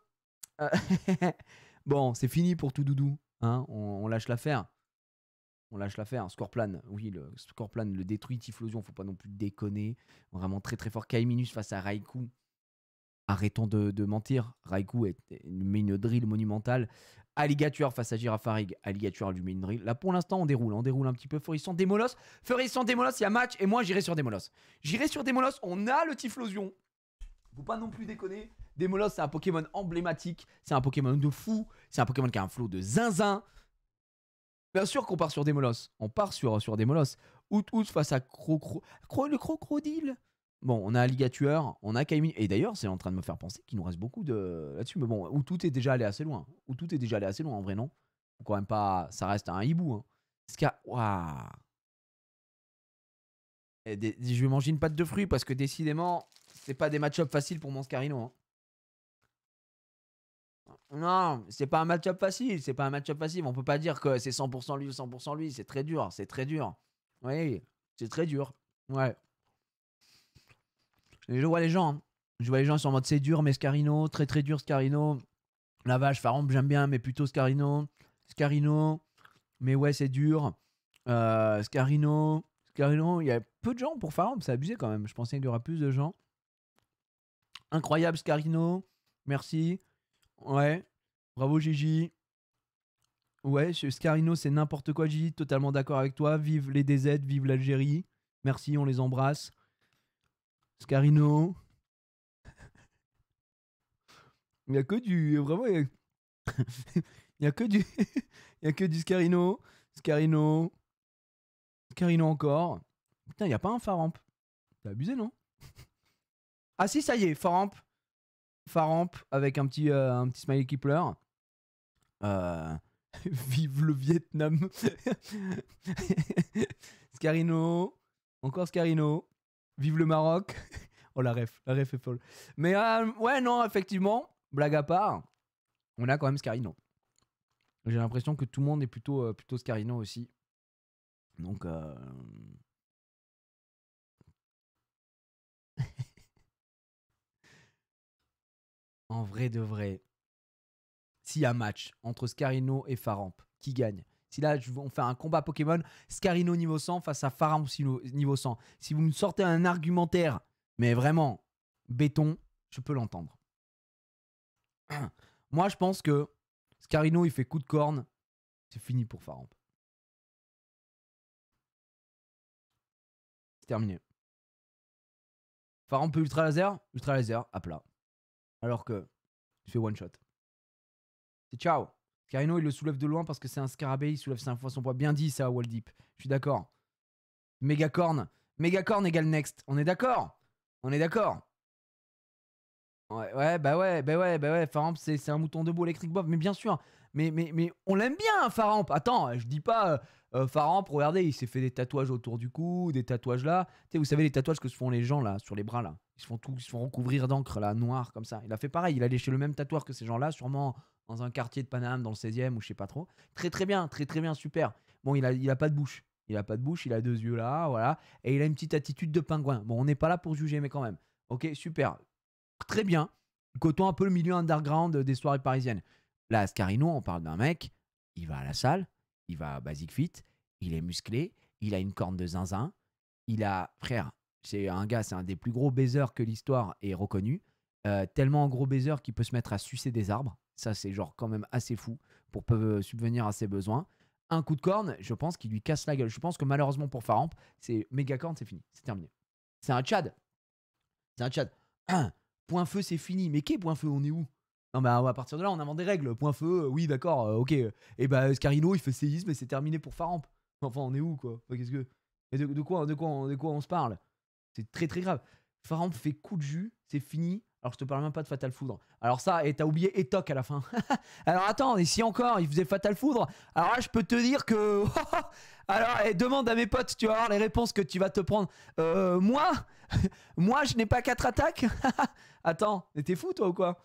Bon, c'est fini pour tout doudou. Hein, on lâche l'affaire. On lâche l'affaire. Scorplan, oui, le Scorplan le détruit. Typhlosion, faut pas non plus déconner. Vraiment très très fort. Kaiminus face à Raikou. Arrêtons de mentir. Raikou met une drill monumentale. Alligator face à Girafarig. Alligator lui met une drill. Là pour l'instant on déroule un petit peu. Furissant Démolos. Furissant Démolos, il y a match. Et moi j'irai sur Démolos. J'irai sur Démolos. On a le Typhlosion. Faut pas non plus déconner. Démolos, c'est un Pokémon emblématique. C'est un Pokémon de fou. C'est un Pokémon qui a un flow de zinzin. Bien sûr qu'on part sur Démolos. On part sur Démolos. Out face à le Crocodile. Bon, on a Alligator, on a Kaimin. Et d'ailleurs, c'est en train de me faire penser qu'il nous reste beaucoup de là-dessus. Mais bon, où tout est déjà allé assez loin. Où tout est déjà allé assez loin en vrai, non? Faut quand même pas. Ça reste un hibou. Hein. Waouh. Je vais manger une pâte de fruits parce que décidément, c'est pas des match-up faciles pour mon Scarino. Hein. Non, c'est pas un match-up facile. C'est pas un match-up facile. On peut pas dire que c'est 100% lui ou 100% lui. C'est très dur. C'est très dur. Oui, c'est très dur. Ouais. Et je vois les gens. Hein. Je vois les gens qui sont en mode c'est dur, mais Scarino, très très dur Scarino. La vache, Faramp, j'aime bien, mais plutôt Scarino. Scarino, mais ouais, c'est dur. Scarino, il y a peu de gens pour Faramp, c'est abusé quand même. Je pensais qu'il y aurait plus de gens. Incroyable Scarino, merci. Ouais, bravo Gigi. Ouais, Scarino, c'est n'importe quoi, Gigi. Totalement d'accord avec toi. Vive les DZ, vive l'Algérie. Merci, on les embrasse. Scarino. Il n'y a que du. Vraiment, il n'y a que du. Il n'y a que du Scarino. Scarino. Scarino encore. Putain, il n'y a pas un Faramp. T'as abusé, non? Ah si, ça y est, Faramp. Faramp avec un petit smiley qui pleure. Vive le Vietnam. Scarino. Encore Scarino. Vive le Maroc. Oh, la ref est folle. Mais ouais, non, effectivement, blague à part, on a quand même Scarino. J'ai l'impression que tout le monde est plutôt Scarino aussi. Donc... en vrai de vrai, s'il y a un match entre Scarino et Faramp, qui gagne? Si là, on fait un combat Pokémon, Scarino niveau 100 face à Faramp niveau 100. Si vous me sortez un argumentaire, mais vraiment, béton, je peux l'entendre. Moi, je pense que Scarino, il fait coup de corne. C'est fini pour Faramp. C'est terminé. Faramp peut ultra laser, à plat. Alors que il fait one shot. C'est ciao. Scarino, il le soulève de loin parce que c'est un scarabée, il soulève 5 fois son poids. Bien dit ça, Waldeep. Je suis d'accord. Mégacorn. Mégacorn égale next. On est d'accord? On est d'accord? Ouais, bah ouais. Faramp, c'est un mouton debout électrique bob. Mais bien sûr. Mais on l'aime bien, Faramp. Attends, je dis pas... Faramp, regardez, il s'est fait des tatouages autour du cou, des tatouages là. Tu sais, vous savez les tatouages que se font les gens là, sur les bras là. Ils se font recouvrir d'encre là, noire comme ça. Il a fait pareil, il a léché le même tatouage que ces gens-là, sûrement dans un quartier de Paname, dans le 16e ou je sais pas trop. Très très bien, super. Bon, il a pas de bouche. Il a pas de bouche, il a 2 yeux là, voilà. Et il a une petite attitude de pingouin. Bon, on n'est pas là pour juger, mais quand même. Ok, super. Très bien. Il côtoie un peu le milieu underground des soirées parisiennes. Là, Ascarino, on parle d'un mec, il va à la salle, il va à Basic Fit, il est musclé, il a une corne de zinzin, il a, frère, c'est un gars, c'est un des plus gros baisers que l'histoire ait reconnu. Tellement un gros baiser qu'il peut se mettre à sucer des arbres. Ça, c'est genre quand même assez fou pour subvenir à ses besoins. Un coup de corne, je pense qu'il lui casse la gueule. Je pense que malheureusement pour Faramp, c'est méga corne, c'est fini. C'est terminé. C'est un Tchad. C'est un Tchad. Point feu, c'est fini. Mais qu'est point feu? On est où? Non, bah à partir de là, on invente des règles. Point feu, oui, d'accord, ok. Et bah, Scarino, il fait séisme et c'est terminé pour Faramp. Enfin, on est où, quoi? Qu'est-ce que. Et de quoi on se parle? C'est très très grave. Faramp fait coup de jus, c'est fini. Alors je te parle même pas de Fatal Foudre. Alors ça, et t'as oublié Etoc à la fin. Alors attends, et si encore il faisait Fatal Foudre, alors là je peux te dire que... Alors demande à mes potes, tu vas voir les réponses que tu vas te prendre. Moi Moi je n'ai pas 4 attaques. Attends, mais t'es fou toi ou quoi?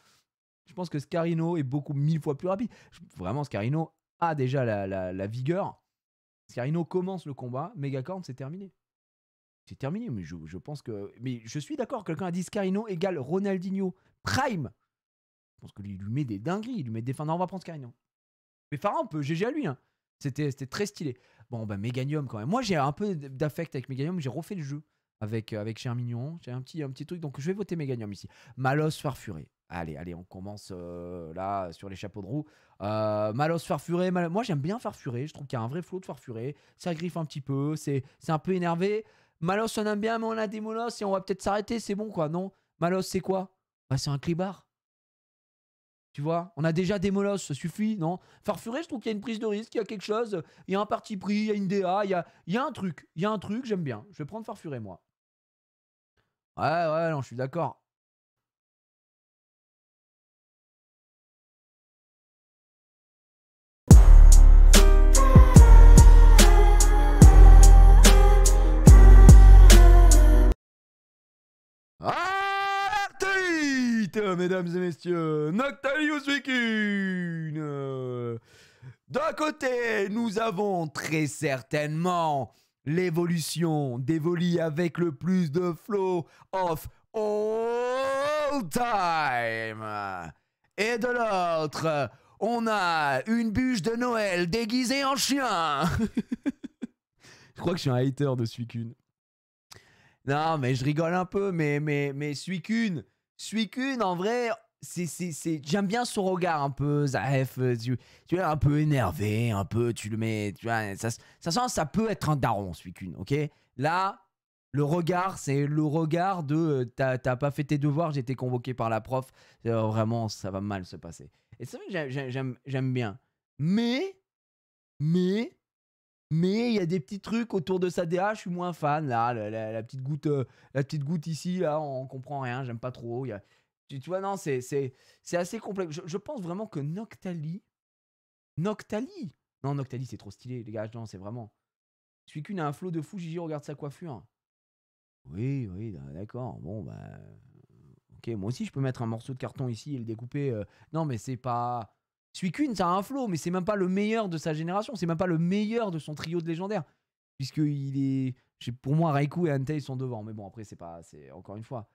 Je pense que Scarino est beaucoup 1000 fois plus rapide. Vraiment, Scarino a déjà la vigueur. Scarino commence le combat, Megacorn, c'est terminé. C'est terminé, mais je pense que... Mais je suis d'accord, quelqu'un a dit Scarino égale Ronaldinho Prime. Je pense qu'il lui met des dingueries, il lui met des... Enfin, non, on va prendre Scarino. Mais Farah, on peut GG à lui. Hein. C'était très stylé. Bon, bah, Meganium quand même. Moi, j'ai un peu d'affect avec Meganium. J'ai refait le jeu avec Cher Mignon. J'ai un petit truc, donc je vais voter Meganium ici. Malos Farfuré. Allez, on commence là sur les chapeaux de roue. Malos Farfuré. Moi, j'aime bien Farfuré. Je trouve qu'il y a un vrai flow de Farfuré. Ça griffe un petit peu. C'est un peu énervé. Malos, on aime bien, mais on a des molosses et on va peut-être s'arrêter. C'est bon, quoi, non? Malos, c'est quoi? Bah, c'est un clibard. Tu vois, on a déjà des molosses, ça suffit, non? Farfuré, je trouve qu'il y a une prise de risque, il y a quelque chose, il y a un parti pris, il y a une DA, il y a un truc, j'aime bien. Je vais prendre Farfuré, moi. Ouais, non, je suis d'accord. Alerte, mesdames et messieurs, Noctalius Vicune. D'un côté, nous avons très certainement l'évolution d'Evoli avec le plus de flow of all time. Et de l'autre, on a une bûche de Noël déguisée en chien. Je crois que je suis un hater de Suicune. Non, mais je rigole un peu, mais Suicune, en vrai, j'aime bien son regard un peu, Zaf, tu es un peu énervé, un peu, tu le mets, tu vois, ça sent, ça peut être un daron, Suicune, ok? Là, le regard, c'est le regard de t'as pas fait tes devoirs, j'ai été convoqué par la prof, vraiment, ça va mal se passer. Et c'est vrai que j'aime bien. Mais, il y a des petits trucs autour de sa DA, je suis moins fan. Là, la petite goutte ici, là, on comprend rien, j'aime pas trop. Tu vois, non, c'est assez complexe. Je pense vraiment que Noctali. Non, Noctali, c'est trop stylé, les gars. Non, c'est vraiment. Suicune a un flow de fou, Gigi, regarde sa coiffure. Oui, d'accord. Bon, bah. Ok, moi aussi, je peux mettre un morceau de carton ici et le découper. Non, mais c'est pas. Suicune, ça a un flow, mais c'est même pas le meilleur de sa génération. C'est même pas le meilleur de son trio de légendaires. Puisqu'il est. Pour moi, Raikou et Entei sont devant. Mais bon, après, c'est pas. C'est encore une fois.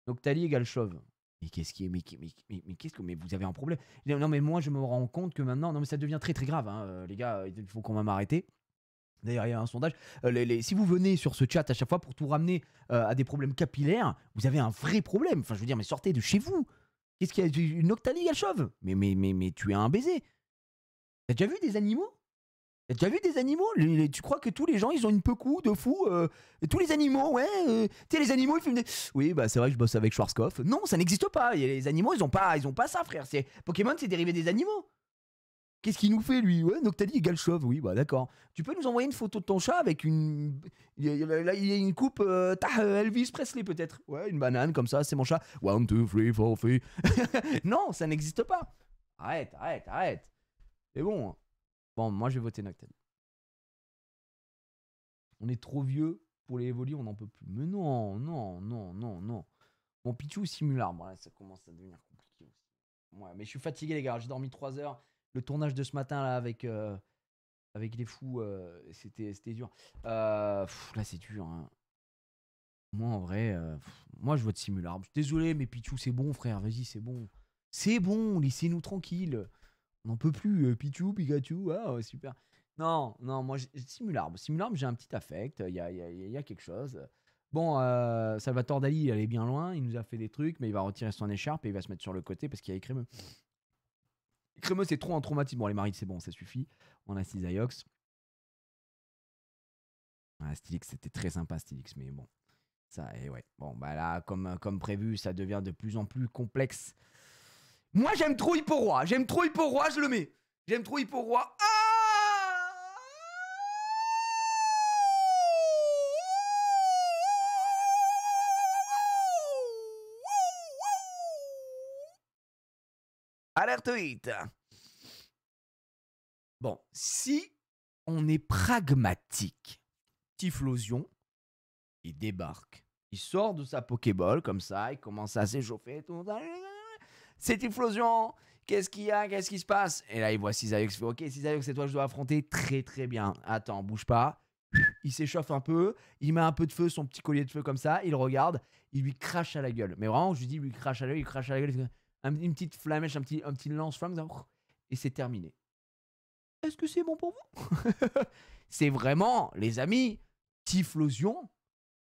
Noctali égale Chauve. Mais qu'est-ce qui est. Mais qu'est-ce que. Mais vous avez un problème. Non, mais moi, je me rends compte que maintenant. Non, mais ça devient très très grave, hein, les gars. Il faut quand même arrêter. D'ailleurs, il y a un sondage. Si vous venez sur ce chat à chaque fois pour tout ramener à des problèmes capillaires, vous avez un vrai problème. Enfin, je veux dire, mais sortez de chez vous. Qu'est-ce qu'il y a? Une Noctali, elle chauve. Mais tu es un baiser. T'as déjà vu des animaux? T'as déjà vu des animaux? Tu crois que tous les gens, ils ont une pecou de fou? Tous les animaux, ouais. Tu sais, les animaux, ils font des... Oui, bah c'est vrai que je bosse avec Schwarzkopf. Non, ça n'existe pas. Les animaux, ils ont pas ça, frère. Pokémon, c'est dérivé des animaux. Qu'est-ce qu'il nous fait, lui? Ouais, Noctali égale chauve, oui, bah d'accord. Tu peux nous envoyer une photo de ton chat avec une. Là, il y a une coupe. Elvis Presley, peut-être. Ouais, une banane comme ça, c'est mon chat. 1, 2, 3, 4, 5. Non, ça n'existe pas. Arrête. C'est bon. Hein. Bon, moi, je vais voter Noctali. On est trop vieux pour les évoluer, on n'en peut plus. Mais non. Bon, Pichou simule arbre, ouais, ça commence à devenir compliqué aussi. Ouais, mais je suis fatigué, les gars. J'ai dormi 3 heures. Le tournage de ce matin, là, avec les fous, c'était dur. Là, c'est dur. Hein. Moi, en vrai, moi, je vote Simularbe. Je suis désolé, mais Pichou, c'est bon, frère. Vas-y, c'est bon. C'est bon, laissez-nous tranquille. On n'en peut plus. Pichou, Pikachu, ah, ouais, super. Non, non, moi, Simularbe. Simularbe, j'ai un petit affect. Il y a quelque chose. Bon, Salvatore Dali, il allait bien loin. Il nous a fait des trucs, mais il va retirer son écharpe et il va se mettre sur le côté parce qu'il y a Écrémeux. Écrémeux, c'est trop un traumatisme. Bon, les maris, c'est bon, ça suffit. On a Cisaiox. Ah, Stylix, c'était très sympa, Stylix, mais bon. Ça, et ouais. Bon, bah là, comme prévu, ça devient de plus en plus complexe. Moi, j'aime trop Hippo-Roi. J'aime trop Hippo-Roi, je le mets. J'aime trop Hippo-Roi. Alerte 8. Bon, si on est pragmatique, Typhlosion, il débarque. Il sort de sa Pokéball comme ça, il commence à s'échauffer. Tout. C'est Typhlosion. Qu'est-ce qu'il y a? Qu'est-ce qui se passe? Et là, il voit Cisaiox. Il fait OK, Cisaiox, c'est toi que je dois affronter. Très, très bien. Attends, bouge pas. Il s'échauffe un peu. Il met un peu de feu, son petit collier de feu comme ça. Il regarde. Il lui crache à la gueule. Mais vraiment, je lui dis, lui crache à la gueule. Il crache à la gueule. Une petite flamèche, un petit lance-flamme. Et c'est terminé. Est-ce que c'est bon pour vous? C'est vraiment, les amis, Typhlosion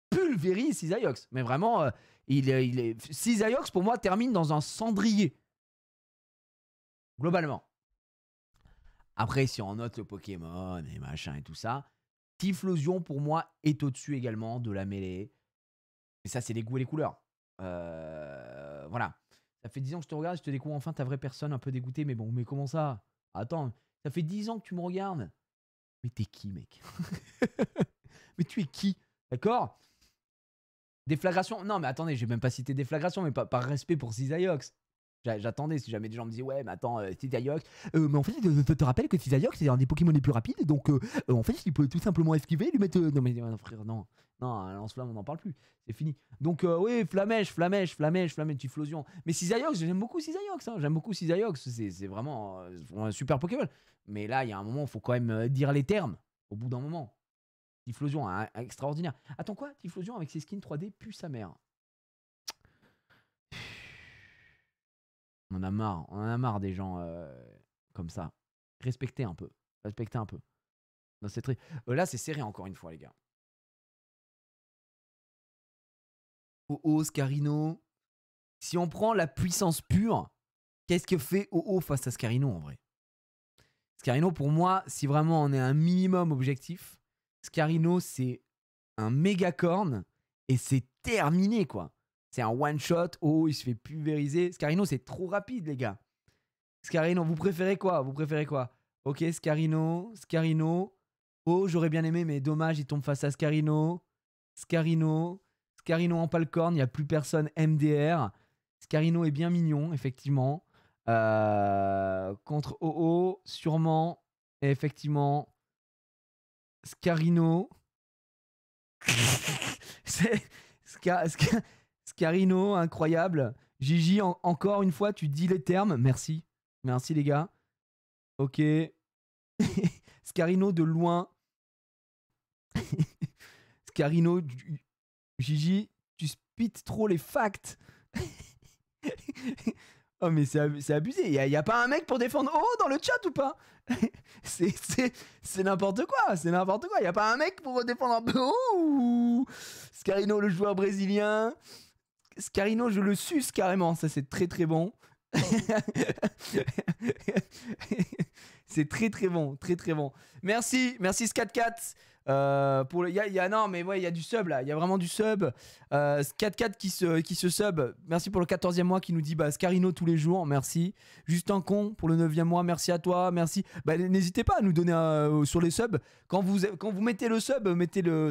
pulvérise Cisaiox. Mais vraiment, Cisaiox, pour moi, termine dans un cendrier. Globalement. Après, si on note le Pokémon et machin et tout ça, Typhlosion, pour moi, est au-dessus également de la mêlée. Mais ça, c'est les goûts et les couleurs. Voilà. Ça fait 10 ans que je te regarde, je te découvre enfin ta vraie personne, un peu dégoûtée. Mais bon, mais comment ça? Attends, ça fait 10 ans que tu me regardes. Mais t'es qui, mec? Mais tu es qui? D'accord? Déflagration. Non, mais attendez, j'ai même pas cité déflagration, mais par respect pour Cisaiox. J'attendais si jamais des gens me disaient ouais mais attends Cisaiox mais en fait te rappelles que Cisaiox c'est un des Pokémon les plus rapides donc en fait il peut tout simplement esquiver lui mettre non mais frère non lance-flamme on n'en parle plus c'est fini donc oui flamèche Typhlosion mais Cisaiox j'aime beaucoup Cisaiox hein. J'aime beaucoup Cisaiox c'est vraiment un super Pokémon mais là il y a un moment il faut quand même dire les termes au bout d'un moment Typhlosion extraordinaire attends quoi Typhlosion avec ses skins 3D pue sa mère. On en a marre des gens comme ça. Respectez un peu. Respectez un peu. Non, c'est très... là, c'est serré encore une fois, les gars. Oh, Scarino. Si on prend la puissance pure, qu'est-ce que fait Oh face à Scarino en vrai? Scarino, pour moi, si vraiment on est un minimum objectif, Scarino, c'est un méga corne et c'est terminé, quoi. C'est un one-shot. Oh, il se fait pulvériser. Scarino, c'est trop rapide, les gars. Scarino, vous préférez quoi? Vous préférez quoi? Ok, Scarino. Oh, j'aurais bien aimé, mais dommage, il tombe face à Scarino. Scarino en palcorne, il n'y a plus personne MDR. Scarino est bien mignon, effectivement. Contre OO, sûrement. Et effectivement, Scarino. Scarino, incroyable. Gigi, encore une fois, tu dis les termes. Merci. Merci, les gars. Ok. Scarino de loin. Scarino, Gigi, tu spits trop les facts. Oh mais c'est abusé. Il y a pas un mec pour défendre Oh dans le chat ou pas? C'est n'importe quoi. C'est n'importe quoi. Il y a pas un mec pour défendre un peu Oh. Scarino le joueur brésilien. Scarino je le suce carrément. Ça c'est très très bon. C'est très très bon, très très bon. Merci Scat4. Pour non mais ouais il y a du sub là, il y a vraiment du sub. Scat4 qui se sub. Merci pour le 14e mois qui nous dit Scarino tous les jours, merci. Justin Con pour le 9e mois, merci à toi, merci. N'hésitez pas à nous donner sur les subs. Quand vous mettez le sub,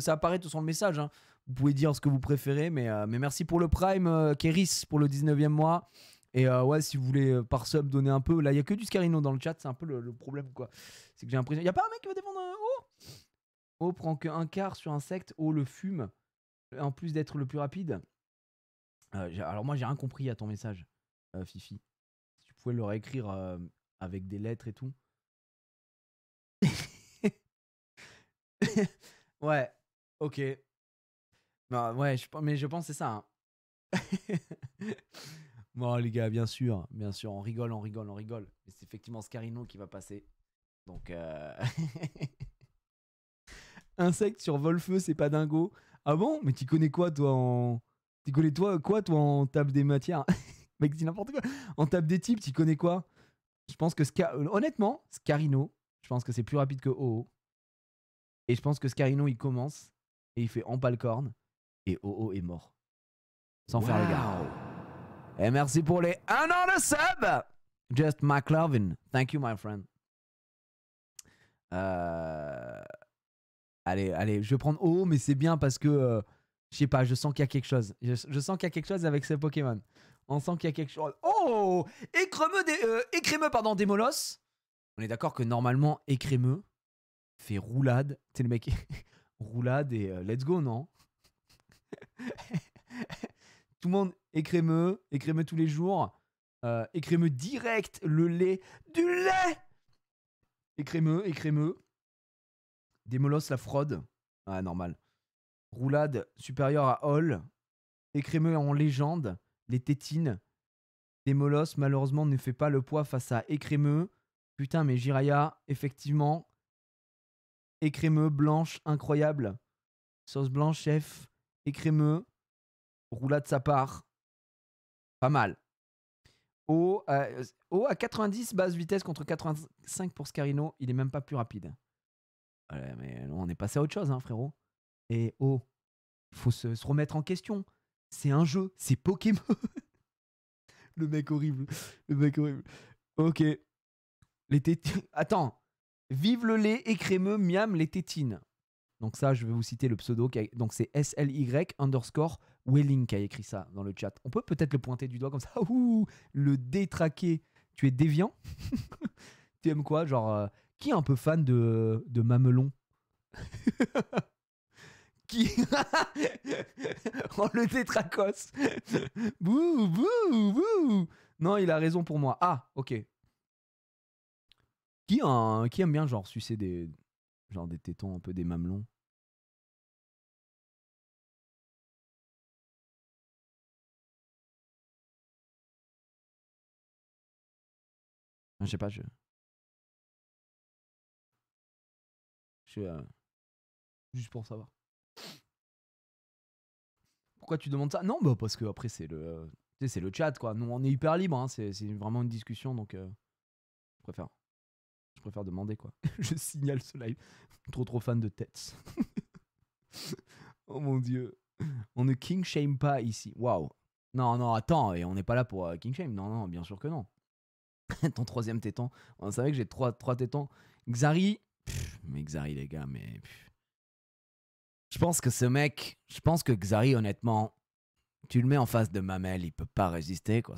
ça apparaît tout sur le message. Hein. Vous pouvez dire ce que vous préférez, mais merci pour le Prime, Kéris pour le 19e mois. Et ouais, si vous voulez par sub donner un peu, là il y a que du Scarino dans le chat, c'est un peu le problème quoi. C'est que j'ai l'impression, il y a pas un mec qui va défendre Oh prend que un quart sur insecte, Oh le fume, en plus d'être le plus rapide. Alors moi j'ai rien compris à ton message, Fifi. Si tu pouvais le réécrire avec des lettres et tout. Ouais, ok. Bah, ouais, mais je pense que c'est ça. Hein. Bon, les gars, bien sûr, on rigole, on rigole, on rigole. Mais c'est effectivement Scarino qui va passer. Donc, insecte sur Volfeu, c'est pas dingo. Ah bon? Mais tu connais quoi, toi, en. Tu connais quoi, toi, en table des matières? Mec, dis n'importe quoi. En table des types, tu connais quoi? Je pense que. Honnêtement, Scarino, je pense que c'est plus rapide que OO. Et je pense que Scarino, il commence et il fait empale-corne. Et OO est mort. Sans faire le gars. Et merci pour les 1 an de sub! Just McLovin. Thank you, my friend. Allez, je vais prendre OO, mais c'est bien parce que. Je sais pas, je sens qu'il y a quelque chose. Je sens qu'il y a quelque chose avec ce Pokémon. On sent qu'il y a quelque chose. Oh! Écrémeux, pardon, Démolos. On est d'accord que normalement, écrémeux fait roulade. Tu sais, le mec. Roulade et let's go, non? Tout le monde écrémeux tous les jours. Écrémeux direct, le lait. Du lait! Écrémeux. Démolos, la fraude. Ah, normal. Roulade supérieure à Hall. Écrémeux en légende. Les tétines. Démolos, malheureusement, ne fait pas le poids face à Écrémeux. Putain, mais Jiraya, effectivement. Écrémeux, blanche, incroyable. Sauce blanche, chef. Écrémeux. Roulade sa part. Pas mal. O à 90, base vitesse contre 85 pour Scarino. Il est même pas plus rapide. Ouais, mais on est passé à autre chose, hein, frérot. Et il faut se remettre en question. C'est un jeu, c'est Pokémon. Le mec horrible. Ok. Les tétines. Attends. Vive le lait écrémeux, miam les tétines. Donc ça, je vais vous citer le pseudo. Donc c'est SLY_Welling qui a écrit ça dans le chat. On peut peut-être le pointer du doigt comme ça. Ouh, le détraqué. Tu es déviant? Tu aimes quoi? Genre, qui est un peu fan de Mamelon? Qui? Oh, le tétracos. Bouh, bouh, bouh. Non, il a raison pour moi. Ah, ok. Qui aime bien genre sucer des tétons, un peu des mamelons? Je sais pas, juste pour savoir. Pourquoi tu demandes ça? Non, bah parce que après c'est le chat quoi. Nous on est hyper libre, hein. C'est vraiment une discussion donc je préfère demander quoi. Je signale ce live. Trop fan de têtes. Oh mon dieu. On ne king shame pas ici. Waouh. Non, attends, et on n'est pas là pour king shame. Non, bien sûr que non. Ton troisième téton. On savait que j'ai trois tétons. Xari. Mais Xari les gars, mais. Je pense que Xari, honnêtement, tu le mets en face de Mamel, il peut pas résister, quoi.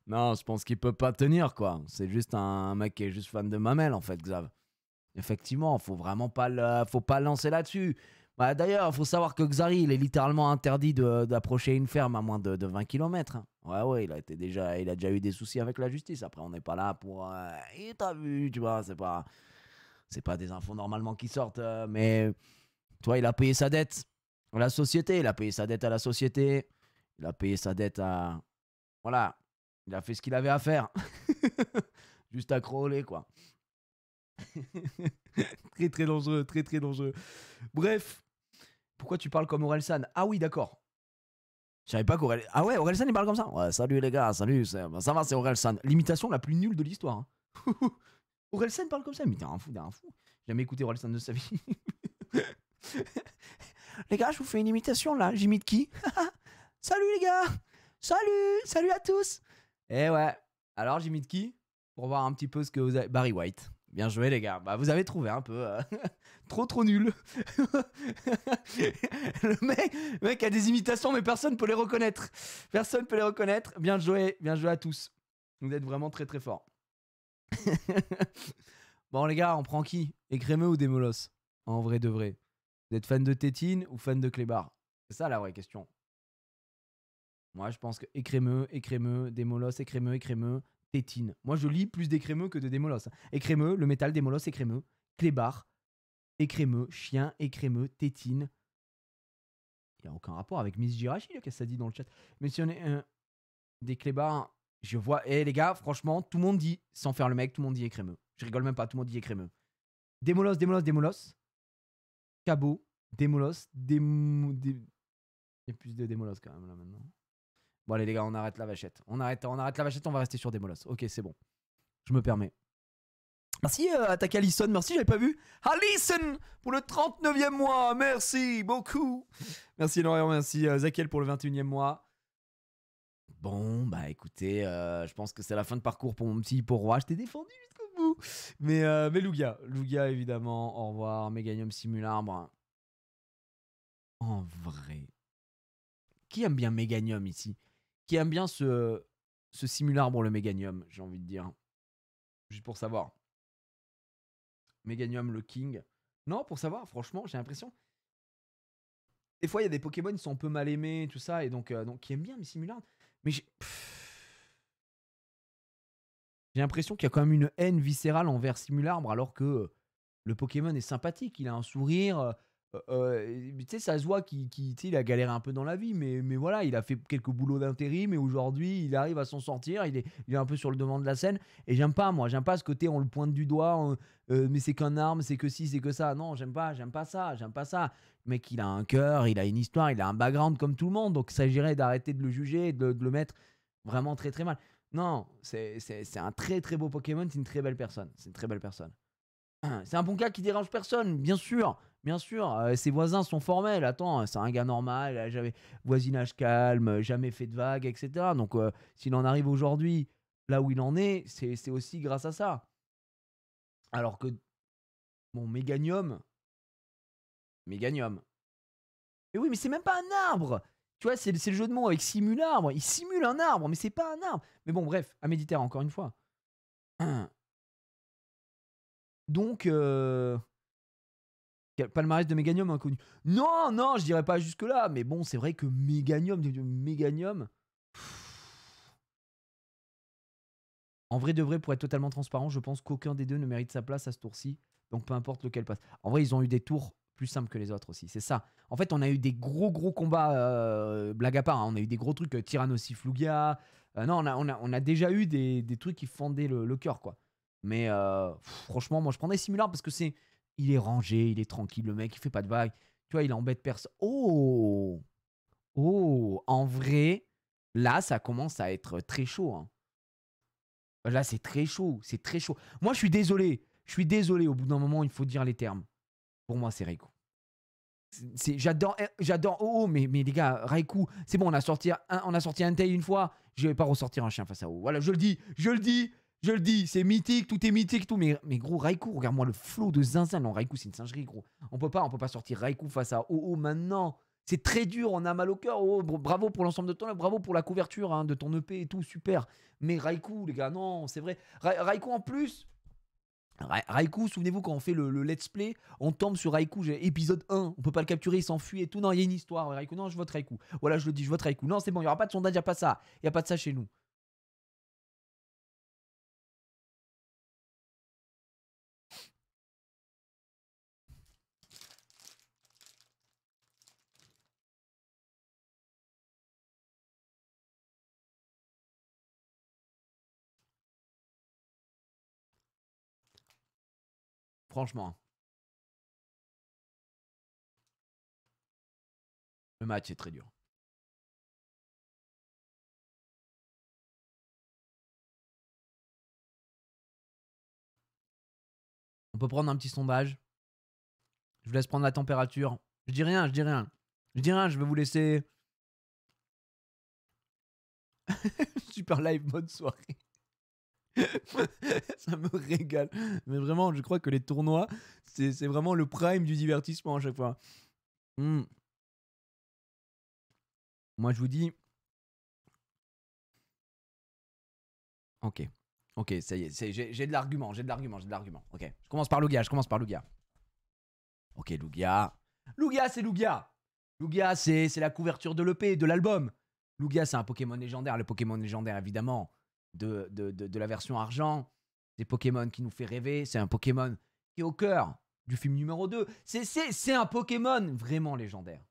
Non, je pense qu'il peut pas tenir, quoi. C'est juste un mec qui est juste fan de Mamel, en fait, Xav. Effectivement, faut vraiment pas lancer là-dessus. Bah, d'ailleurs, il faut savoir que Xari, il est littéralement interdit d'approcher une ferme à moins de 20 km. Hein. Ouais, il a déjà eu des soucis avec la justice. Après, on n'est pas là pour. T'as vu, tu vois, c'est pas des infos normalement qui sortent, mais toi, il a payé sa dette à la société, il a payé sa dette à la société, il a payé sa dette à... Voilà, il a fait ce qu'il avait à faire. Juste à crawler, quoi. Très dangereux, très dangereux. Bref, pourquoi tu parles comme Orelsan? Ah oui, d'accord. Je savais pas qu'Orelsan... Ah ouais, Orelsan, il parle comme ça? Ouais, salut les gars, salut, ça va, c'est Orelsan. L'imitation la plus nulle de l'histoire. Hein. Orelsan parle comme ça, mais t'es un fou. J'ai jamais écouté Orelsan de sa vie. Les gars, je vous fais une imitation là. J'imite qui? Salut les gars. Salut à tous. Eh ouais. Alors j'imite qui? Pour voir un petit peu ce que vous avez. Barry White. Bien joué les gars. Bah vous avez trouvé un peu. Trop nul. Le mec a des imitations mais personne peut les reconnaître. Bien joué à tous. Vous êtes vraiment très forts. Bon les gars, on prend qui? Écrémeux ou Démolos? En vrai de vrai. Vous êtes fan de Tétine ou fan de Clébar? C'est ça la vraie question. Moi je pense que écrémeux, Démolos, écrémeux, Tétine. Moi je lis plus d'écrémeux que de Démolos. Écrémeux, le métal, Démolos, écrémeux, Clébar, écrémeux, chien, écrémeux, Tétine. Il n'y a aucun rapport avec Miss Jirachi, qu'est-ce que ça dit dans le chat. Mais si on est des clébards, je vois. Et les gars, franchement, tout le monde dit, sans faire le mec, tout le monde dit écrémeux. Je rigole même pas, tout le monde dit écrémeux. Démolos, démolos, démolos. Cabot, démolos, Il y a plus de démolos quand même là maintenant. Bon, allez, les gars, on arrête la vachette. On arrête la vachette, on va rester sur démolos. Ok, c'est bon. Je me permets. Merci Attaque Allison, merci, j'avais pas vu. Allison pour le 39e mois, merci beaucoup. Merci Laurent, merci Zakiel pour le 21e mois. Bon, bah écoutez, je pense que c'est la fin de parcours pour mon petit roi. Je t'ai défendu jusqu'au bout. Mais Lugia, évidemment, au revoir. Meganium Simularbre. En vrai. Qui aime bien Meganium ici? Qui aime bien ce Simularbre, le Meganium, j'ai envie de dire. Juste pour savoir. Meganium, le King. Non, pour savoir, franchement, j'ai l'impression. Des fois, il y a des Pokémon qui sont un peu mal aimés, tout ça, et donc qui aiment bien mes Simularbre. Mais j'ai l'impression qu'il y a quand même une haine viscérale envers Simularbre, alors que le Pokémon est sympathique. Il a un sourire. Tu sais, ça se voit qu'il a galéré un peu dans la vie, mais voilà, il a fait quelques boulots d'intérim, et aujourd'hui, il arrive à s'en sortir. Il est un peu sur le devant de la scène. Et j'aime pas ce côté, on le pointe du doigt, mais c'est qu'un arme, c'est que ci, c'est que ça. Non, j'aime pas ça. Le mec, il a un cœur, il a une histoire, il a un background comme tout le monde. Donc, il s'agirait d'arrêter de le juger, de le mettre vraiment très très mal. Non, c'est un très très beau Pokémon, c'est une très belle personne. C'est un bon gars qui dérange personne, bien sûr. Ses voisins sont formels. Attends, c'est un gars normal, il a jamais voisinage calme, jamais fait de vagues, etc. Donc, s'il en arrive aujourd'hui là où il en est, c'est aussi grâce à ça. Alors que, bon, Meganium. Mais oui, mais c'est même pas un arbre. Tu vois, c'est le jeu de mots avec simularbre. Il simule un arbre, mais c'est pas un arbre. Mais bon, bref, à Méditerranée, encore une fois. Donc, palmarès de Meganium inconnu. Non, je dirais pas jusque-là. Mais bon, c'est vrai que Meganium. En vrai de vrai, pour être totalement transparent, je pense qu'aucun des deux ne mérite sa place à ce tour-ci. Donc peu importe lequel passe. En vrai, ils ont eu des tours plus simples que les autres aussi. C'est ça. En fait, on a eu des gros combats, blague à part. Hein. On a eu des gros trucs, Tyrannosiflugia. Non, on a déjà eu des trucs qui fendaient le cœur, quoi. Mais franchement, moi, je prendrais Simular parce que il est rangé, il est tranquille, le mec, il fait pas de vagues. Tu vois, il embête personne. Oh, en vrai, là, ça commence à être très chaud. Hein. Là, c'est très chaud. Moi, je suis désolé. Au bout d'un moment, il faut dire les termes. Pour moi, c'est Raikou. J'adore. Oh, mais les gars, Raikou, c'est bon, on a sorti un tail une fois. Je vais pas ressortir un chien face à Oh. Voilà, je le dis. C'est mythique, tout est mythique, tout. Mais gros, Raikou, regarde-moi le flow de zinzin. Non, Raikou, c'est une singerie, gros. On peut pas sortir Raikou face à Oh maintenant. C'est très dur, on a mal au cœur. Oh, bravo pour l'ensemble de ton œuvre, bravo pour la couverture de ton EP et tout, super. Mais Raikou, les gars, non, c'est vrai. Raikou en plus. Raikou, souvenez-vous quand on fait le let's play, on tombe sur Raikou, épisode 1, on peut pas le capturer, il s'enfuit et tout. Non, il y a une histoire. Raikou, non, je vote Raikou. Voilà, je le dis, je vote Raikou. Non, c'est bon, il y aura pas de sondage, il y a pas ça. Il y a pas de ça chez nous. Franchement, le match est très dur. On peut prendre un petit sondage. Je vous laisse prendre la température. Je dis rien, je vais vous laisser. Super live, bonne soirée. Ça me régale. Mais vraiment, je crois que les tournois, c'est vraiment le prime du divertissement à chaque fois. Moi, je vous dis. Ok, ça y est, j'ai de l'argument. Ok, je commence par Lugia. Ok, Lugia, c'est Lugia. Lugia, c'est la couverture de l'EP, de l'album. Lugia, c'est un Pokémon légendaire. Le Pokémon légendaire, évidemment, de la version argent. C'est Pokémon qui nous fait rêver. C'est un Pokémon qui est au cœur du film numéro 2. C'est un Pokémon vraiment légendaire.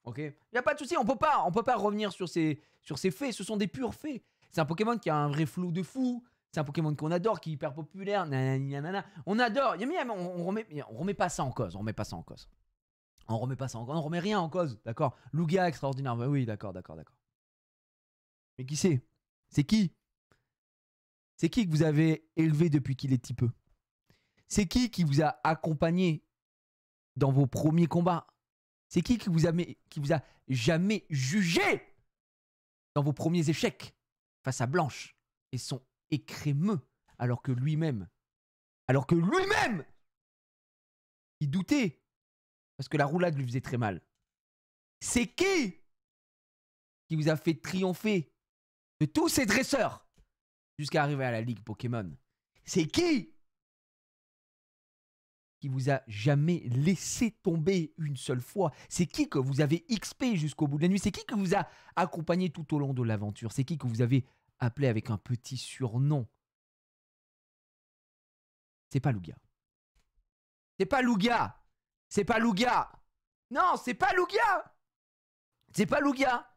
Ok, il n'y a pas de souci, on peut pas revenir sur ces faits, ce sont des purs faits. C'est un Pokémon qui a un vrai flow de fou, c'est un Pokémon qu'on adore, qui est hyper populaire, nanani, nanana. On adore, on remet pas ça en cause, on remet pas ça en cause. On remet pas ça en cause, on remet rien en cause, d'accord. Lugia extraordinaire, bah oui, d'accord. Mais qui c'est? C'est qui? C'est qui que vous avez élevé depuis qu'il est petit peu? C'est qui vous a accompagné dans vos premiers combats? C'est qui vous a jamais jugé dans vos premiers échecs face à Blanche et son écrémeux, alors que lui-même, il doutait parce que la roulade lui faisait très mal. C'est qui vous a fait triompher de tous ces dresseurs jusqu'à arriver à la Ligue Pokémon? C'est qui vous a jamais laissé tomber une seule fois? C'est qui que vous avez XP jusqu'au bout de la nuit? C'est qui que vous a accompagné tout au long de l'aventure? C'est qui que vous avez appelé avec un petit surnom? C'est pas Lugia. C'est pas Lugia. C'est pas Lugia. Non, c'est pas Lugia. C'est pas Lugia.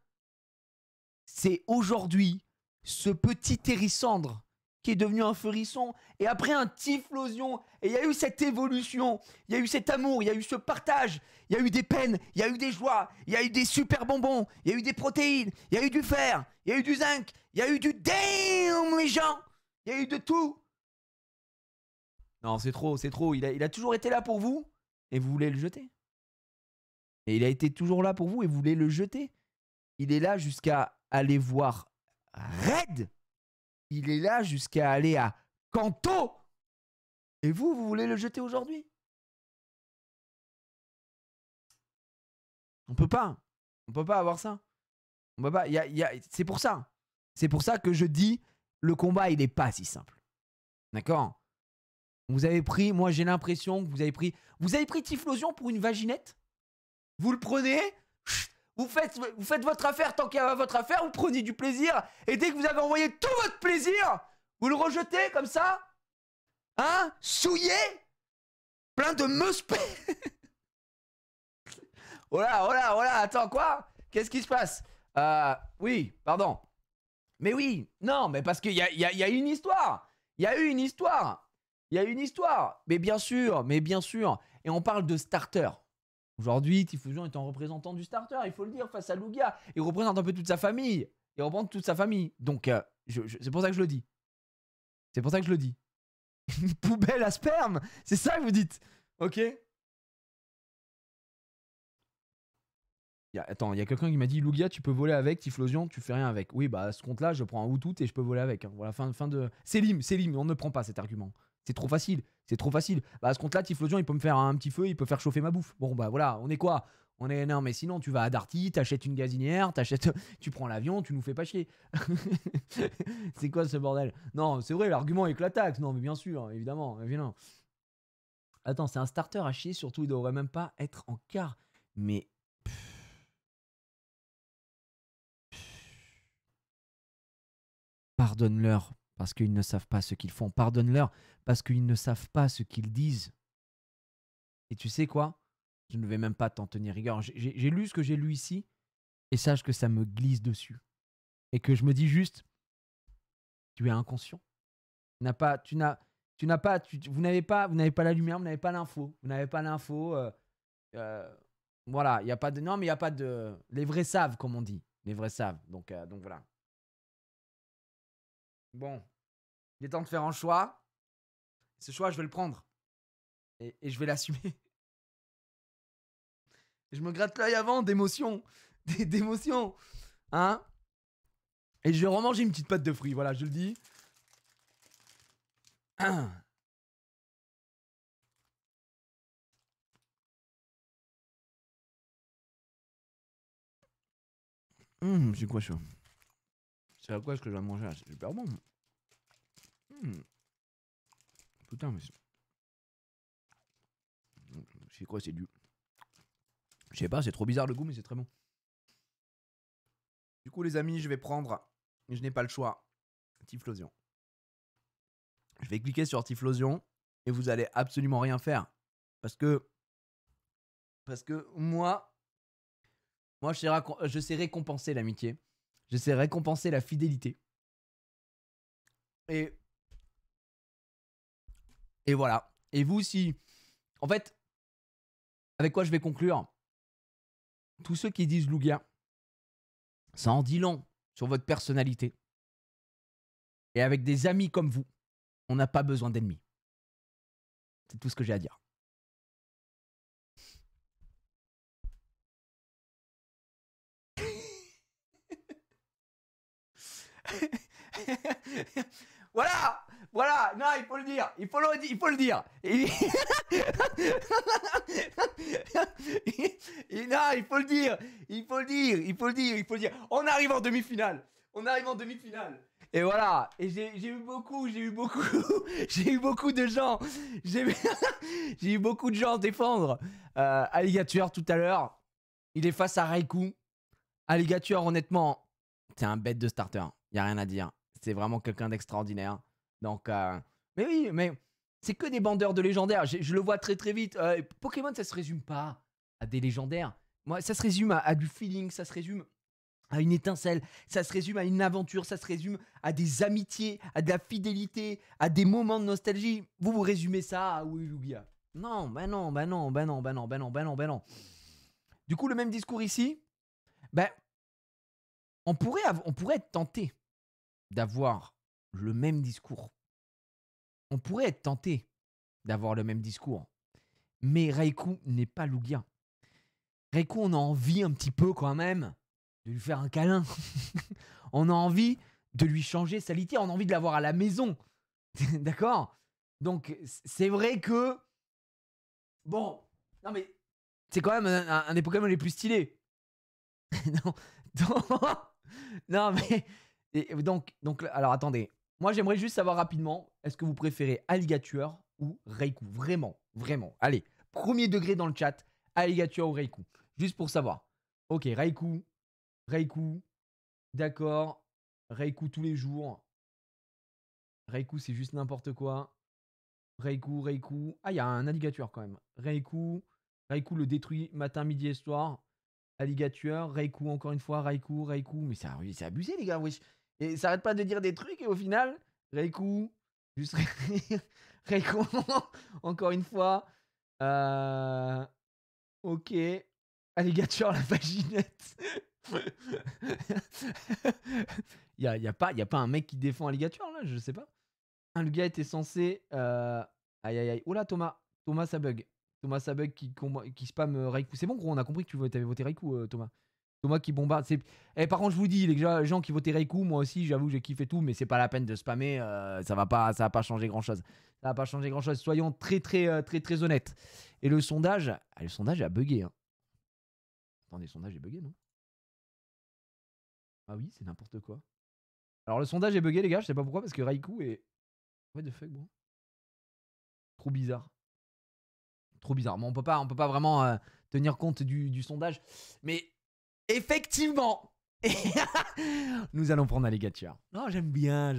C'est aujourd'hui ce petit hérissandre qui est devenu un Furisson, et après un Typhlosion, et il y a eu cette évolution, il y a eu cet amour, il y a eu ce partage, il y a eu des peines, il y a eu des joies, il y a eu des super bonbons, il y a eu des protéines, il y a eu du fer, il y a eu du zinc, il y a eu du damn les gens, il y a eu de tout. Non, c'est trop, il a toujours été là pour vous, et vous voulez le jeter. Et il a été toujours là pour vous, et vous voulez le jeter. Il est là jusqu'à aller voir Red. Il est là jusqu'à aller à Kanto. Et vous voulez le jeter aujourd'hui? On peut pas. On peut pas avoir ça. On peut pas. C'est pour ça. C'est pour ça que je dis, le combat, il est pas si simple. D'accord? Vous avez pris, moi j'ai l'impression que vous avez pris Typhlosion pour une vaginette. Vous le prenez, vous faites votre affaire tant qu'il y a votre affaire, vous prenez du plaisir, et dès que vous avez envoyé tout votre plaisir, vous le rejetez comme ça, hein, souillé, plein de meuspé. Oh là, attends, quoi? Qu'est-ce qui se passe? Oui, pardon. Mais oui, non, mais parce qu'il y a une histoire. Il y a eu une histoire. Mais bien sûr. Et on parle de starter. Aujourd'hui, Typhlosion est un représentant du starter, il faut le dire, face à Lugia. Il représente un peu toute sa famille. Donc, c'est pour ça que je le dis. Une poubelle à sperme. C'est ça que vous dites. Ok? Attends, il y a quelqu'un qui m'a dit Lugia, tu peux voler avec, Typhlosion, tu fais rien avec. Oui, bah à ce compte-là, je prends un Outout et je peux voler avec. Hein. Voilà, fin de. C'est Lim, on ne prend pas cet argument. C'est trop facile. Bah à ce compte-là, Typhlosion, il peut me faire un petit feu, il peut faire chauffer ma bouffe. Bon, bah voilà, on est quoi? Non, mais sinon, tu vas à Darty, t'achètes une gazinière, tu prends l'avion, tu nous fais pas chier. C'est quoi ce bordel? Non, c'est vrai, l'argument est éclataxe. Non, mais bien sûr, évidemment. Attends, c'est un starter à chier, surtout, il devrait même pas être en quart. Mais. Pardonne-leur parce qu'ils ne savent pas ce qu'ils font. Pardonne-leur parce qu'ils ne savent pas ce qu'ils disent. Et tu sais quoi? Je ne vais même pas t'en tenir rigueur. J'ai lu ce que j'ai lu ici et sache que ça me glisse dessus. Et que je me dis juste, tu es inconscient. Vous n'avez pas la lumière, vous n'avez pas l'info. Voilà, il y a pas de, non mais il y a pas de, les vrais savent comme on dit. Les vrais savent. Donc voilà. Bon, il est temps de faire un choix. Ce choix, je vais le prendre. Et je vais l'assumer. Je me gratte l'œil avant d'émotion. D'émotion. Hein? Et je vais remanger une petite pâte de fruits. Voilà, je le dis. C'est quoi ça? C'est à quoi ce que je vais manger? C'est super bon. Putain, mais c'est quoi? C'est du. Je sais pas, c'est trop bizarre le goût, mais c'est très bon. Du coup, les amis, je vais prendre. Je n'ai pas le choix. Typhlosion. Je vais cliquer sur Typhlosion et vous allez absolument rien faire. Parce que moi, Moi, je sais récompenser l'amitié. Je sais récompenser la fidélité. Et voilà. Et vous aussi. En fait, avec quoi je vais conclure? Tous ceux qui disent Lugia, ça en dit long sur votre personnalité. Et avec des amis comme vous, on n'a pas besoin d'ennemis. C'est tout ce que j'ai à dire. Voilà, non, il faut le dire, il faut le dire. Non, il faut le dire. On arrive en demi-finale. Et voilà, et j'ai eu beaucoup de gens, j'ai eu beaucoup de gens défendre Alligator tout à l'heure. Il est face à Raikou. Alligator, honnêtement, c'est un bête de starter. Il n'y a rien à dire. C'est vraiment quelqu'un d'extraordinaire. Donc, mais oui, mais c'est que des bandeurs de légendaires. Je le vois très très vite. Pokémon, ça se résume pas à des légendaires. Moi, ça se résume à du feeling, ça se résume à une étincelle, ça se résume à une aventure, ça se résume à des amitiés, à de la fidélité, à des moments de nostalgie. Vous résumez ça à oui, Lugia. Non, bah non. Du coup, le même discours ici, ben, on pourrait être tenté d'avoir le même discours. On pourrait être tenté d'avoir le même discours. Mais Raikou n'est pas Lugia. Raikou, on a envie un petit peu quand même de lui faire un câlin. On a envie de lui changer sa litière. On a envie de l'avoir à la maison. D'accord? Donc, c'est vrai que... Bon, non mais... C'est quand même un des Pokémon les plus stylés. Non, mais... Donc, alors attendez. Moi, j'aimerais juste savoir rapidement, est-ce que vous préférez Alligator ou Raikou? Vraiment. Allez, premier degré dans le chat, Alligator ou Raikou? Juste pour savoir. Ok, Raikou, d'accord. Raikou tous les jours. Raikou, c'est juste n'importe quoi. Raikou. Ah, il y a un alligator quand même. Raikou le détruit matin, midi et soir. Alligator, Raikou encore une fois, Raikou. Mais c'est abusé les gars, wesh. Et ça arrête pas de dire des trucs et au final, Raikou, juste Raikou, encore une fois. Ok. Alligator, la vaginette. y a pas un mec qui défend Alligator là, je sais pas. Le gars était censé. Aïe. Oula, Thomas, ça bug. Qui spam Raikou. C'est bon, gros, on a compris que tu avais voté Raikou, Thomas. Thomas qui bombarde. Par contre, je vous dis, les gens qui votaient Raikou, moi aussi, j'avoue, j'ai kiffé tout, mais c'est pas la peine de spammer. Ça va pas changer grand chose. Soyons très honnêtes. Et le sondage, a bugué. Hein. Attendez, le sondage est bugué, non? Ah oui, c'est n'importe quoi. Alors, le sondage est bugué, les gars, je sais pas pourquoi, parce que Raikou est. What the fuck, bro? Trop bizarre. Mais on peut pas vraiment tenir compte du sondage. Mais effectivement, nous allons prendre Alligator. Non, j'aime bien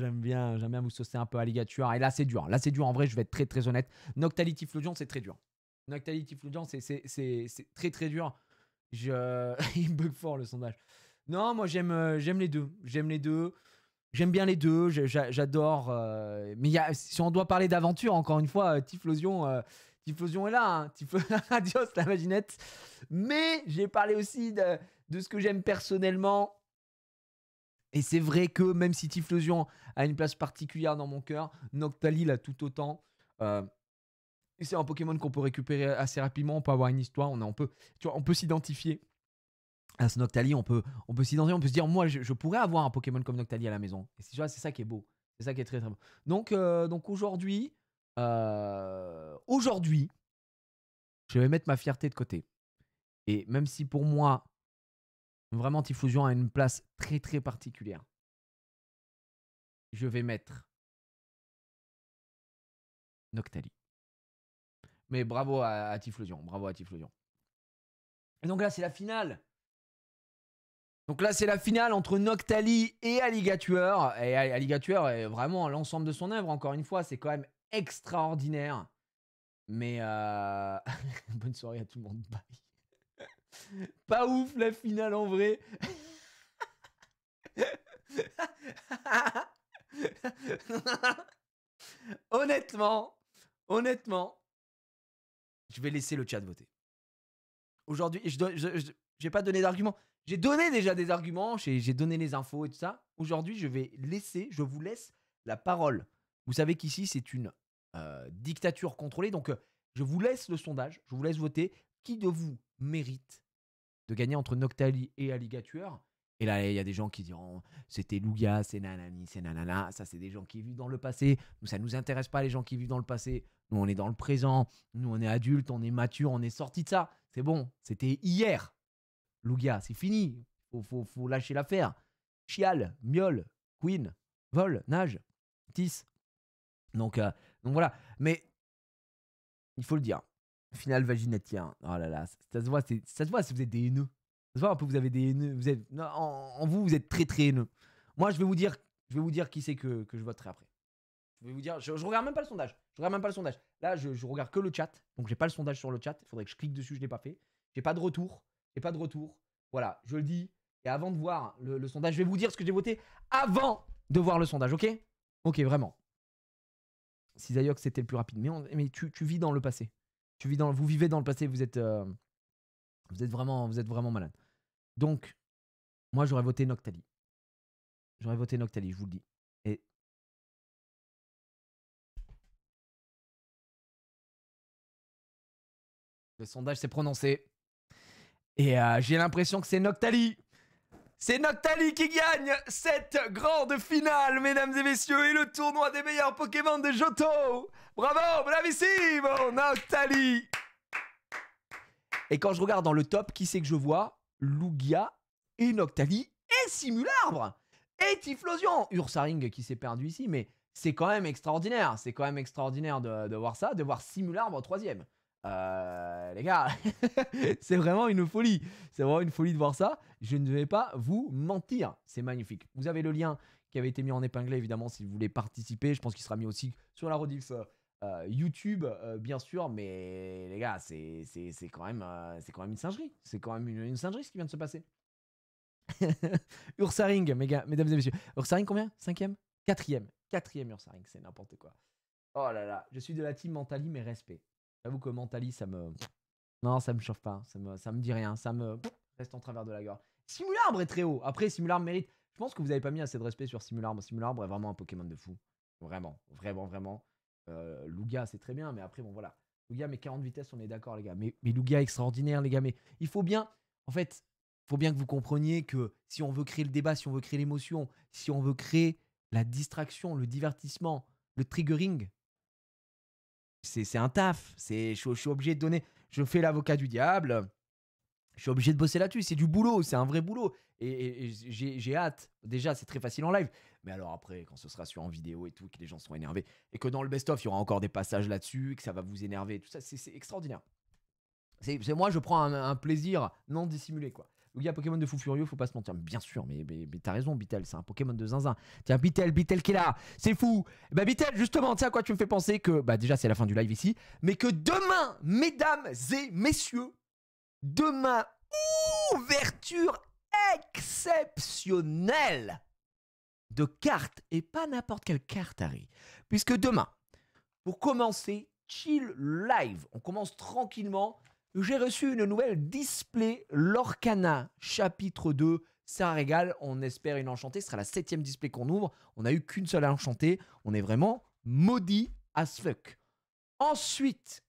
vous saucer un peu Alligator. Et là, c'est dur. En vrai, je vais être très honnête. Noctali Typhlosion, c'est très dur. C'est très dur. Il bug fort le sondage. Non, moi, j'aime les deux. J'aime bien les deux. J'adore. Mais si on doit parler d'aventure, encore une fois, Typhlosion est là. Hein. Adios, la vaginette. Mais j'ai parlé aussi de ce que j'aime personnellement. Et c'est vrai que même si Typhlosion a une place particulière dans mon cœur, Noctali l'a tout autant. C'est un Pokémon qu'on peut récupérer assez rapidement. On peut avoir une histoire. On peut s'identifier à ce Noctali. On peut s'identifier. On peut se dire, moi, je pourrais avoir un Pokémon comme Noctali à la maison. Et c'est ça qui est beau. C'est ça qui est très très beau. Donc aujourd'hui, je vais mettre ma fierté de côté. Et même si pour moi, vraiment Typhlosion a une place très très particulière, je vais mettre Noctali. Mais bravo à Typhlosion. Et donc là, c'est la finale. Entre Noctali et Alligator. Et Alligator est vraiment l'ensemble de son œuvre, encore une fois, c'est quand même extraordinaire. Mais bonne soirée à tout le monde. Bye. Pas ouf la finale en vrai. Honnêtement, je vais laisser le chat voter. Aujourd'hui, je n'ai pas donné d'arguments. J'ai donné déjà des arguments, j'ai donné les infos et tout ça. Aujourd'hui, je vous laisse la parole. Vous savez qu'ici, c'est une dictature contrôlée. Donc, je vous laisse le sondage. Je vous laisse voter. Qui de vous mérite de gagner entre Noctali et Alligator? Et là, il y a des gens qui diront c'était Lugia, c'est nanani, c'est nanana. Ça, c'est des gens qui vivent dans le passé. Nous, ça ne nous intéresse pas, les gens qui vivent dans le passé. Nous, on est dans le présent. Nous, on est adultes, on est mature, on est sortis de ça. C'est bon, c'était hier. Lugia, c'est fini. Faut lâcher l'affaire. Chial, miaule, queen, vol, nage, tis. Donc voilà. Mais il faut le dire. Final vaginatien. Oh là là, ça se voit si vous êtes des haineux. Ça se voit un peu, vous avez des haineux. Vous êtes, vous êtes très très haineux. Moi, je vais vous dire qui c'est que je voterai après. Je vais vous dire, je regarde même pas le sondage. Là, je regarde que le chat. Donc, j'ai pas le sondage sur le chat. Il faudrait que je clique dessus, je l'ai pas fait. J'ai pas de retour. Voilà, je le dis. Et avant de voir le sondage, je vais vous dire ce que j'ai voté avant de voir le sondage, ok? Ok, vraiment. Si Zayox c'était le plus rapide. Mais tu vis dans le passé. Vous vivez dans le passé, vous êtes vraiment malade. Donc, moi, j'aurais voté Noctali. Je vous le dis. Et le sondage s'est prononcé. Et j'ai l'impression que c'est Noctali. C'est Noctali qui gagne cette grande finale, mesdames et messieurs, et le tournoi des meilleurs Pokémon de Johto. Bravo, bravissimo, Noctali. Et quand je regarde dans le top, qui c'est que je vois? Lugia et Noctali et Simularbre et Typhlosion. Ursaring qui s'est perdu ici, mais c'est quand même extraordinaire. C'est quand même extraordinaire de voir ça, de voir Simularbre 3ème. Les gars, c'est vraiment une folie. C'est vraiment une folie de voir ça. Je ne vais pas vous mentir. C'est magnifique. Vous avez le lien qui avait été mis en épinglé, évidemment, si vous voulez participer. Je pense qu'il sera mis aussi sur la rediff YouTube, bien sûr. Mais les gars, c'est quand même une singerie. C'est quand même une singerie ce qui vient de se passer. Ursaring, mesdames et messieurs. Ursaring combien? 5ème? 4ème Ursaring, c'est n'importe quoi. Oh là là, je suis de la team Mentali, mais respect. J'avoue que Mentali, ça me... Non, ça me chauffe pas. Ça me dit rien. Ça me reste en travers de la gorge. Simularbre est très haut. Après, Simularbre mérite... Je pense que vous avez pas mis assez de respect sur Simularbre. Simularbre est vraiment un Pokémon de fou. Vraiment. Lugia, c'est très bien, mais après, bon, voilà. Lugia, mais 40 vitesses, on est d'accord, les gars. Mais Lugia, extraordinaire, les gars. Mais il faut bien... En fait, il faut bien que vous compreniez que si on veut créer le débat, si on veut créer l'émotion, si on veut créer la distraction, le divertissement, le triggering, c'est un taf. Je suis obligé de donner... Je fais l'avocat du diable. Je suis obligé de bosser là-dessus. C'est du boulot. C'est un vrai boulot. Et j'ai hâte. Déjà, c'est très facile en live. Mais alors après, quand ce sera sur en vidéo et tout, que les gens seront énervés, et que dans le best-of, il y aura encore des passages là-dessus, que ça va vous énerver, tout ça, c'est extraordinaire. Moi, je prends un plaisir non dissimulé, quoi. Il y a Pokémon de fou furieux, faut pas se mentir. Bien sûr, mais t'as raison, Bitel, c'est un Pokémon de zinzin. Tiens, Bitel qui est là, c'est fou. Bah, Bitel, justement, tiens, à quoi tu me fais penser que, bah, déjà, c'est la fin du live ici, mais que demain, mesdames et messieurs, demain, ouverture exceptionnelle de cartes, et pas n'importe quelle carte, Harry. Puisque demain, pour commencer, chill live, on commence tranquillement. J'ai reçu une nouvelle display Lorcana chapitre 2. Ça régale, on espère une enchantée. Ce sera la 7ème display qu'on ouvre. On n'a eu qu'une seule enchantée. On est vraiment maudit as fuck. Ensuite,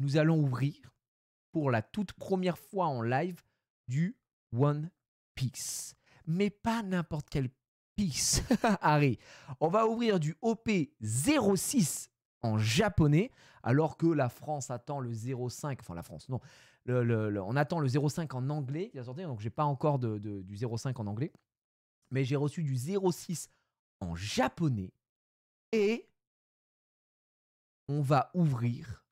nous allons ouvrir pour la toute première fois en live du One Piece. Mais pas n'importe quel Piece, Harry. On va ouvrir du OP06 en japonais, alors que la France attend le 05, enfin la France, non, on attend le 05 en anglais qui va sortir, donc j'ai pas encore du 05 en anglais, mais j'ai reçu du 06 en japonais, et on va ouvrir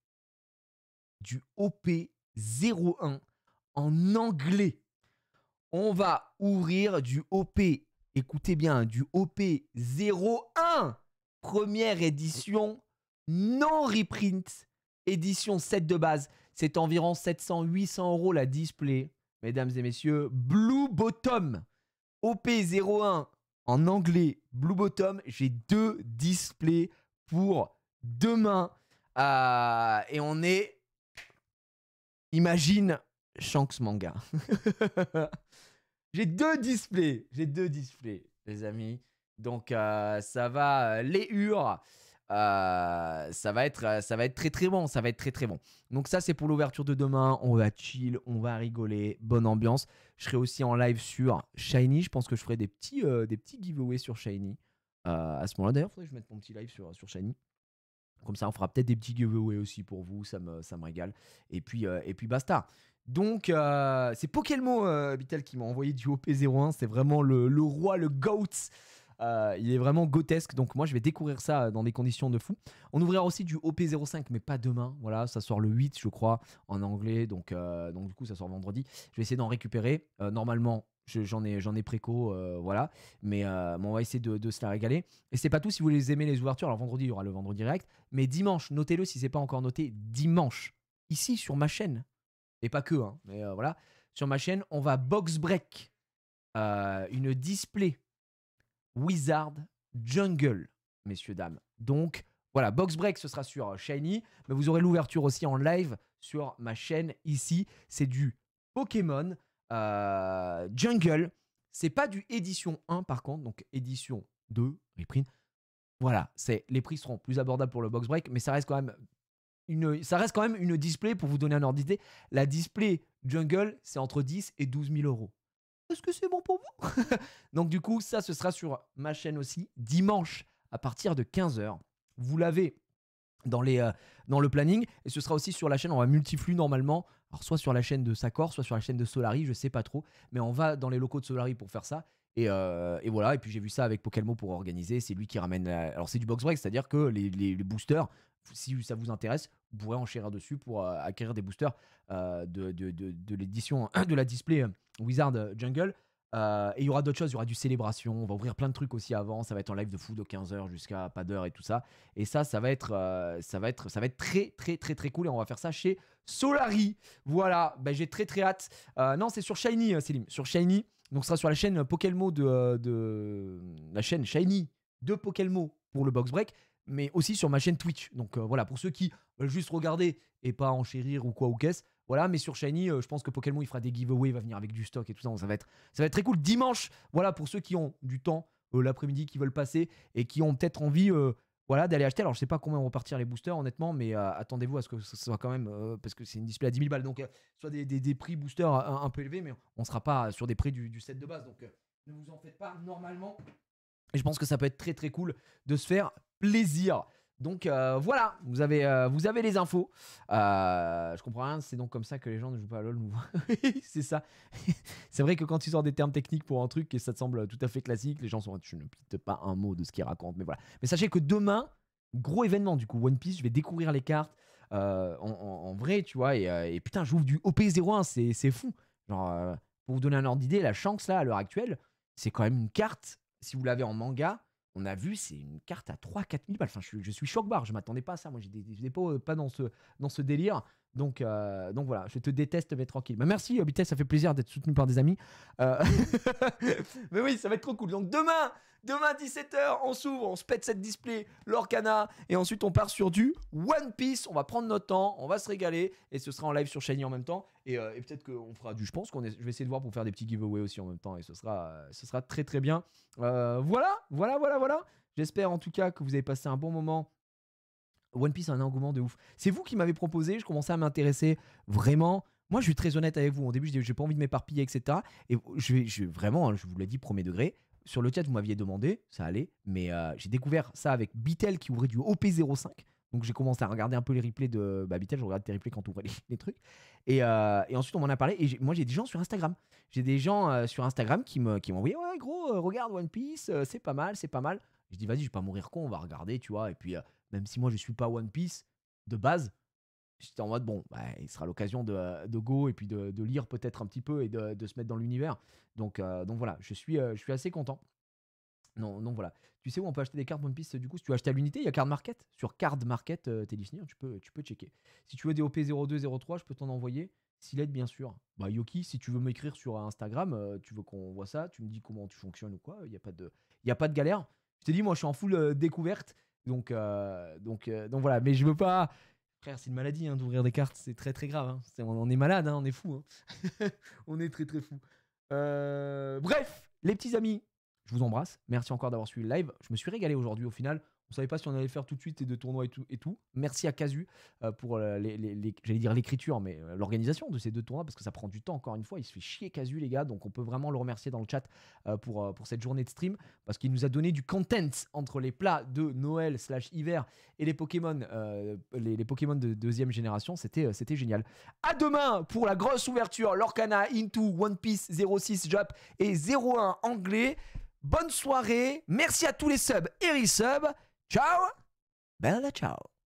du OP01 en anglais. On va ouvrir du OP, écoutez bien, du OP01, première édition, non reprint, édition 7 de base. C'est environ 700-800 € la display. Mesdames et messieurs, Blue Bottom OP01 en anglais, Blue Bottom. J'ai 2 displays pour demain. Et on est... Imagine Shanks Manga. J'ai 2 displays, les amis. Donc ça va, les hurs, ça va être très très bon, ça va être très très bon. Donc ça c'est pour l'ouverture de demain. On va chill, on va rigoler, bonne ambiance. Je serai aussi en live sur Shiny. Je pense que je ferai des petits giveaways sur Shiny. À ce moment-là, d'ailleurs, il faudrait que je mette mon petit live sur Shiny. Comme ça, on fera peut-être des petits giveaways aussi pour vous. Ça me régale. Et puis basta. Donc, c'est Pokémon Bitel qui m'a envoyé du OP01. C'est vraiment le roi, le GOAT. Il est vraiment gothesque. Donc, moi, je vais découvrir ça dans des conditions de fou. On ouvrira aussi du OP05, mais pas demain. Voilà, ça sort le 8, je crois, en anglais. Donc du coup, ça sort vendredi. Je vais essayer d'en récupérer. Normalement, j'en ai préco, voilà. Mais on va essayer de se la régaler. Et c'est pas tout si vous les aimez les ouvertures. Alors, vendredi, il y aura le vendredi direct. Mais dimanche, notez-le si c'est pas encore noté. Dimanche, ici sur ma chaîne. Et pas que, hein, mais voilà. Sur ma chaîne, on va box break une display Wizard Jungle, messieurs, dames. Donc, voilà, box break, ce sera sur Shiny, mais vous aurez l'ouverture aussi en live sur ma chaîne ici. C'est du Pokémon Jungle. C'est pas du édition 1 par contre, donc édition 2, reprint. Voilà, les prix seront plus abordables pour le box break, mais ça reste quand même une display pour vous donner un ordre d'idée. La display Jungle, c'est entre 10 et 12 000 €. Est-ce que c'est bon pour vous? Donc du coup, ça, ce sera sur ma chaîne aussi, dimanche à partir de 15 h. Vous l'avez dans le planning. Et ce sera aussi sur la chaîne, on va multiflux normalement. Alors soit sur la chaîne de Sakor, soit sur la chaîne de Solari, je sais pas trop. Mais on va dans les locaux de Solari pour faire ça. Et voilà, et puis j'ai vu ça avec Pokémon pour organiser. C'est lui qui ramène... Alors c'est du box break, c'est-à-dire que les boosters, si ça vous intéresse, vous pourrez enchérir dessus pour acquérir des boosters de l'édition de la display Wizard Jungle. Et il y aura d'autres choses, il y aura du célébration, on va ouvrir plein de trucs aussi avant, ça va être en live de fou de 15 h jusqu'à pas d'heure et tout ça. Et ça va être très très très très cool et on va faire ça chez Solari. Voilà, ben, j'ai très très hâte. Non, c'est sur Shiny, Selim, sur Shiny. Donc ce sera sur la chaîne Pokémon de la chaîne Shiny de Pokémon pour le box break, mais aussi sur ma chaîne Twitch. Donc voilà, pour ceux qui veulent juste regarder et pas enchérir ou quoi ou qu'est-ce. Voilà, mais sur Shiny, je pense que Pokémon il fera des giveaways, il va venir avec du stock et tout ça. Donc ça va être très cool. Dimanche, voilà, pour ceux qui ont du temps l'après-midi, qui veulent passer et qui ont peut-être envie voilà, d'aller acheter. Alors je sais pas combien vont partir les boosters honnêtement, mais attendez-vous à ce que ce soit quand même, parce que c'est une display à 10 000 balles. Donc soit des prix boosters un peu élevés, mais on sera pas sur des prix du set de base. Donc ne vous en faites pas normalement. Et je pense que ça peut être très très cool de se faire plaisir. Donc voilà, vous avez les infos. Je comprends rien, c'est donc comme ça que les gens ne jouent pas à LoL. C'est ça. C'est vrai que quand tu sors des termes techniques pour un truc et ça te semble tout à fait classique, les gens sont je ne pite pas un mot de ce qu'ils racontent. Mais voilà. Mais sachez que demain, gros événement du coup, One Piece, je vais découvrir les cartes en vrai, tu vois. Et putain, j'ouvre du OP01, c'est fou. Genre, pour vous donner un ordre d'idée, la chance là, à l'heure actuelle, c'est quand même une carte, si vous l'avez en manga. On a vu, c'est une carte à 3-4 000 balles. Enfin, je suis choc-barre, je m'attendais pas à ça. Moi, j'étais pas dans ce délire. Donc voilà, je te déteste, mais tranquille. Mais merci, Bitel, ça fait plaisir d'être soutenu par des amis. Mais oui, ça va être trop cool. Donc demain 17 h, on s'ouvre, on se pète cette display, l'Orcana, et ensuite on part sur du One Piece. On va prendre notre temps, on va se régaler, et ce sera en live sur Shiny en même temps. Et peut-être qu'on fera du. Je pense je vais essayer de voir pour faire des petits giveaways aussi en même temps, et ce sera très très bien. Voilà. J'espère en tout cas que vous avez passé un bon moment. One Piece a un engouement de ouf. C'est vous qui m'avez proposé, je commençais à m'intéresser vraiment. Moi, je suis très honnête avec vous. Au début, je dis, j'ai pas envie de m'éparpiller, etc. Et vraiment, je vous l'ai dit, premier degré. Sur le chat, vous m'aviez demandé, ça allait. Mais j'ai découvert ça avec Bitel qui ouvrait du OP05. Donc, j'ai commencé à regarder un peu les replays de Bitel. Je regarde tes replays quand tu ouvrais les trucs. Et ensuite, on m'en a parlé. Et moi, j'ai des gens sur Instagram. J'ai des gens sur Instagram qui m'ont envoyé, ouais, gros, regarde One Piece, c'est pas mal, c'est pas mal. Je dis, vas-y, je vais pas mourir con, on va regarder, tu vois. Et puis, même si moi, je suis pas One Piece de base, j'étais en mode, bon, il sera l'occasion de go et puis de lire peut-être un petit peu et de se mettre dans l'univers. Donc voilà, je suis assez content. Non, non, voilà. Tu sais où on peut acheter des cartes One Piece du coup? Si tu veux acheter à l'unité, il y a Card Market. Sur Card Market, Téléfini, tu peux checker. Si tu veux des OP 02, 03, je peux t'en envoyer. Silette, bien sûr. Bah, Yoki, si tu veux m'écrire sur Instagram, tu veux qu'on voit ça, tu me dis comment tu fonctionnes ou quoi, il n'y a pas de galère. Je t'ai dit, moi, je suis en full découverte. Donc voilà. Mais je veux pas. Frère, c'est une maladie hein, d'ouvrir des cartes, c'est très très grave. Hein. On est malade, hein, on est fou. Hein. On est très très fou. Bref, les petits amis, je vous embrasse. Merci encore d'avoir suivi le live. Je me suis régalé aujourd'hui au final. On savait pas si on allait faire tout de suite et de tournois et tout. Merci à Casu pour j'allais dire l'écriture, mais l'organisation de ces 2 tournois parce que ça prend du temps. Encore une fois, il se fait chier Casu les gars, donc on peut vraiment le remercier dans le chat pour cette journée de stream parce qu'il nous a donné du content entre les plats de Noël / hiver et les Pokémon, les Pokémon de 2e génération. C'était génial. À demain pour la grosse ouverture Lorcana Into One Piece 06 Jap et 01 anglais. Bonne soirée, merci à tous les subs et resubs. Ciao, bella ciao.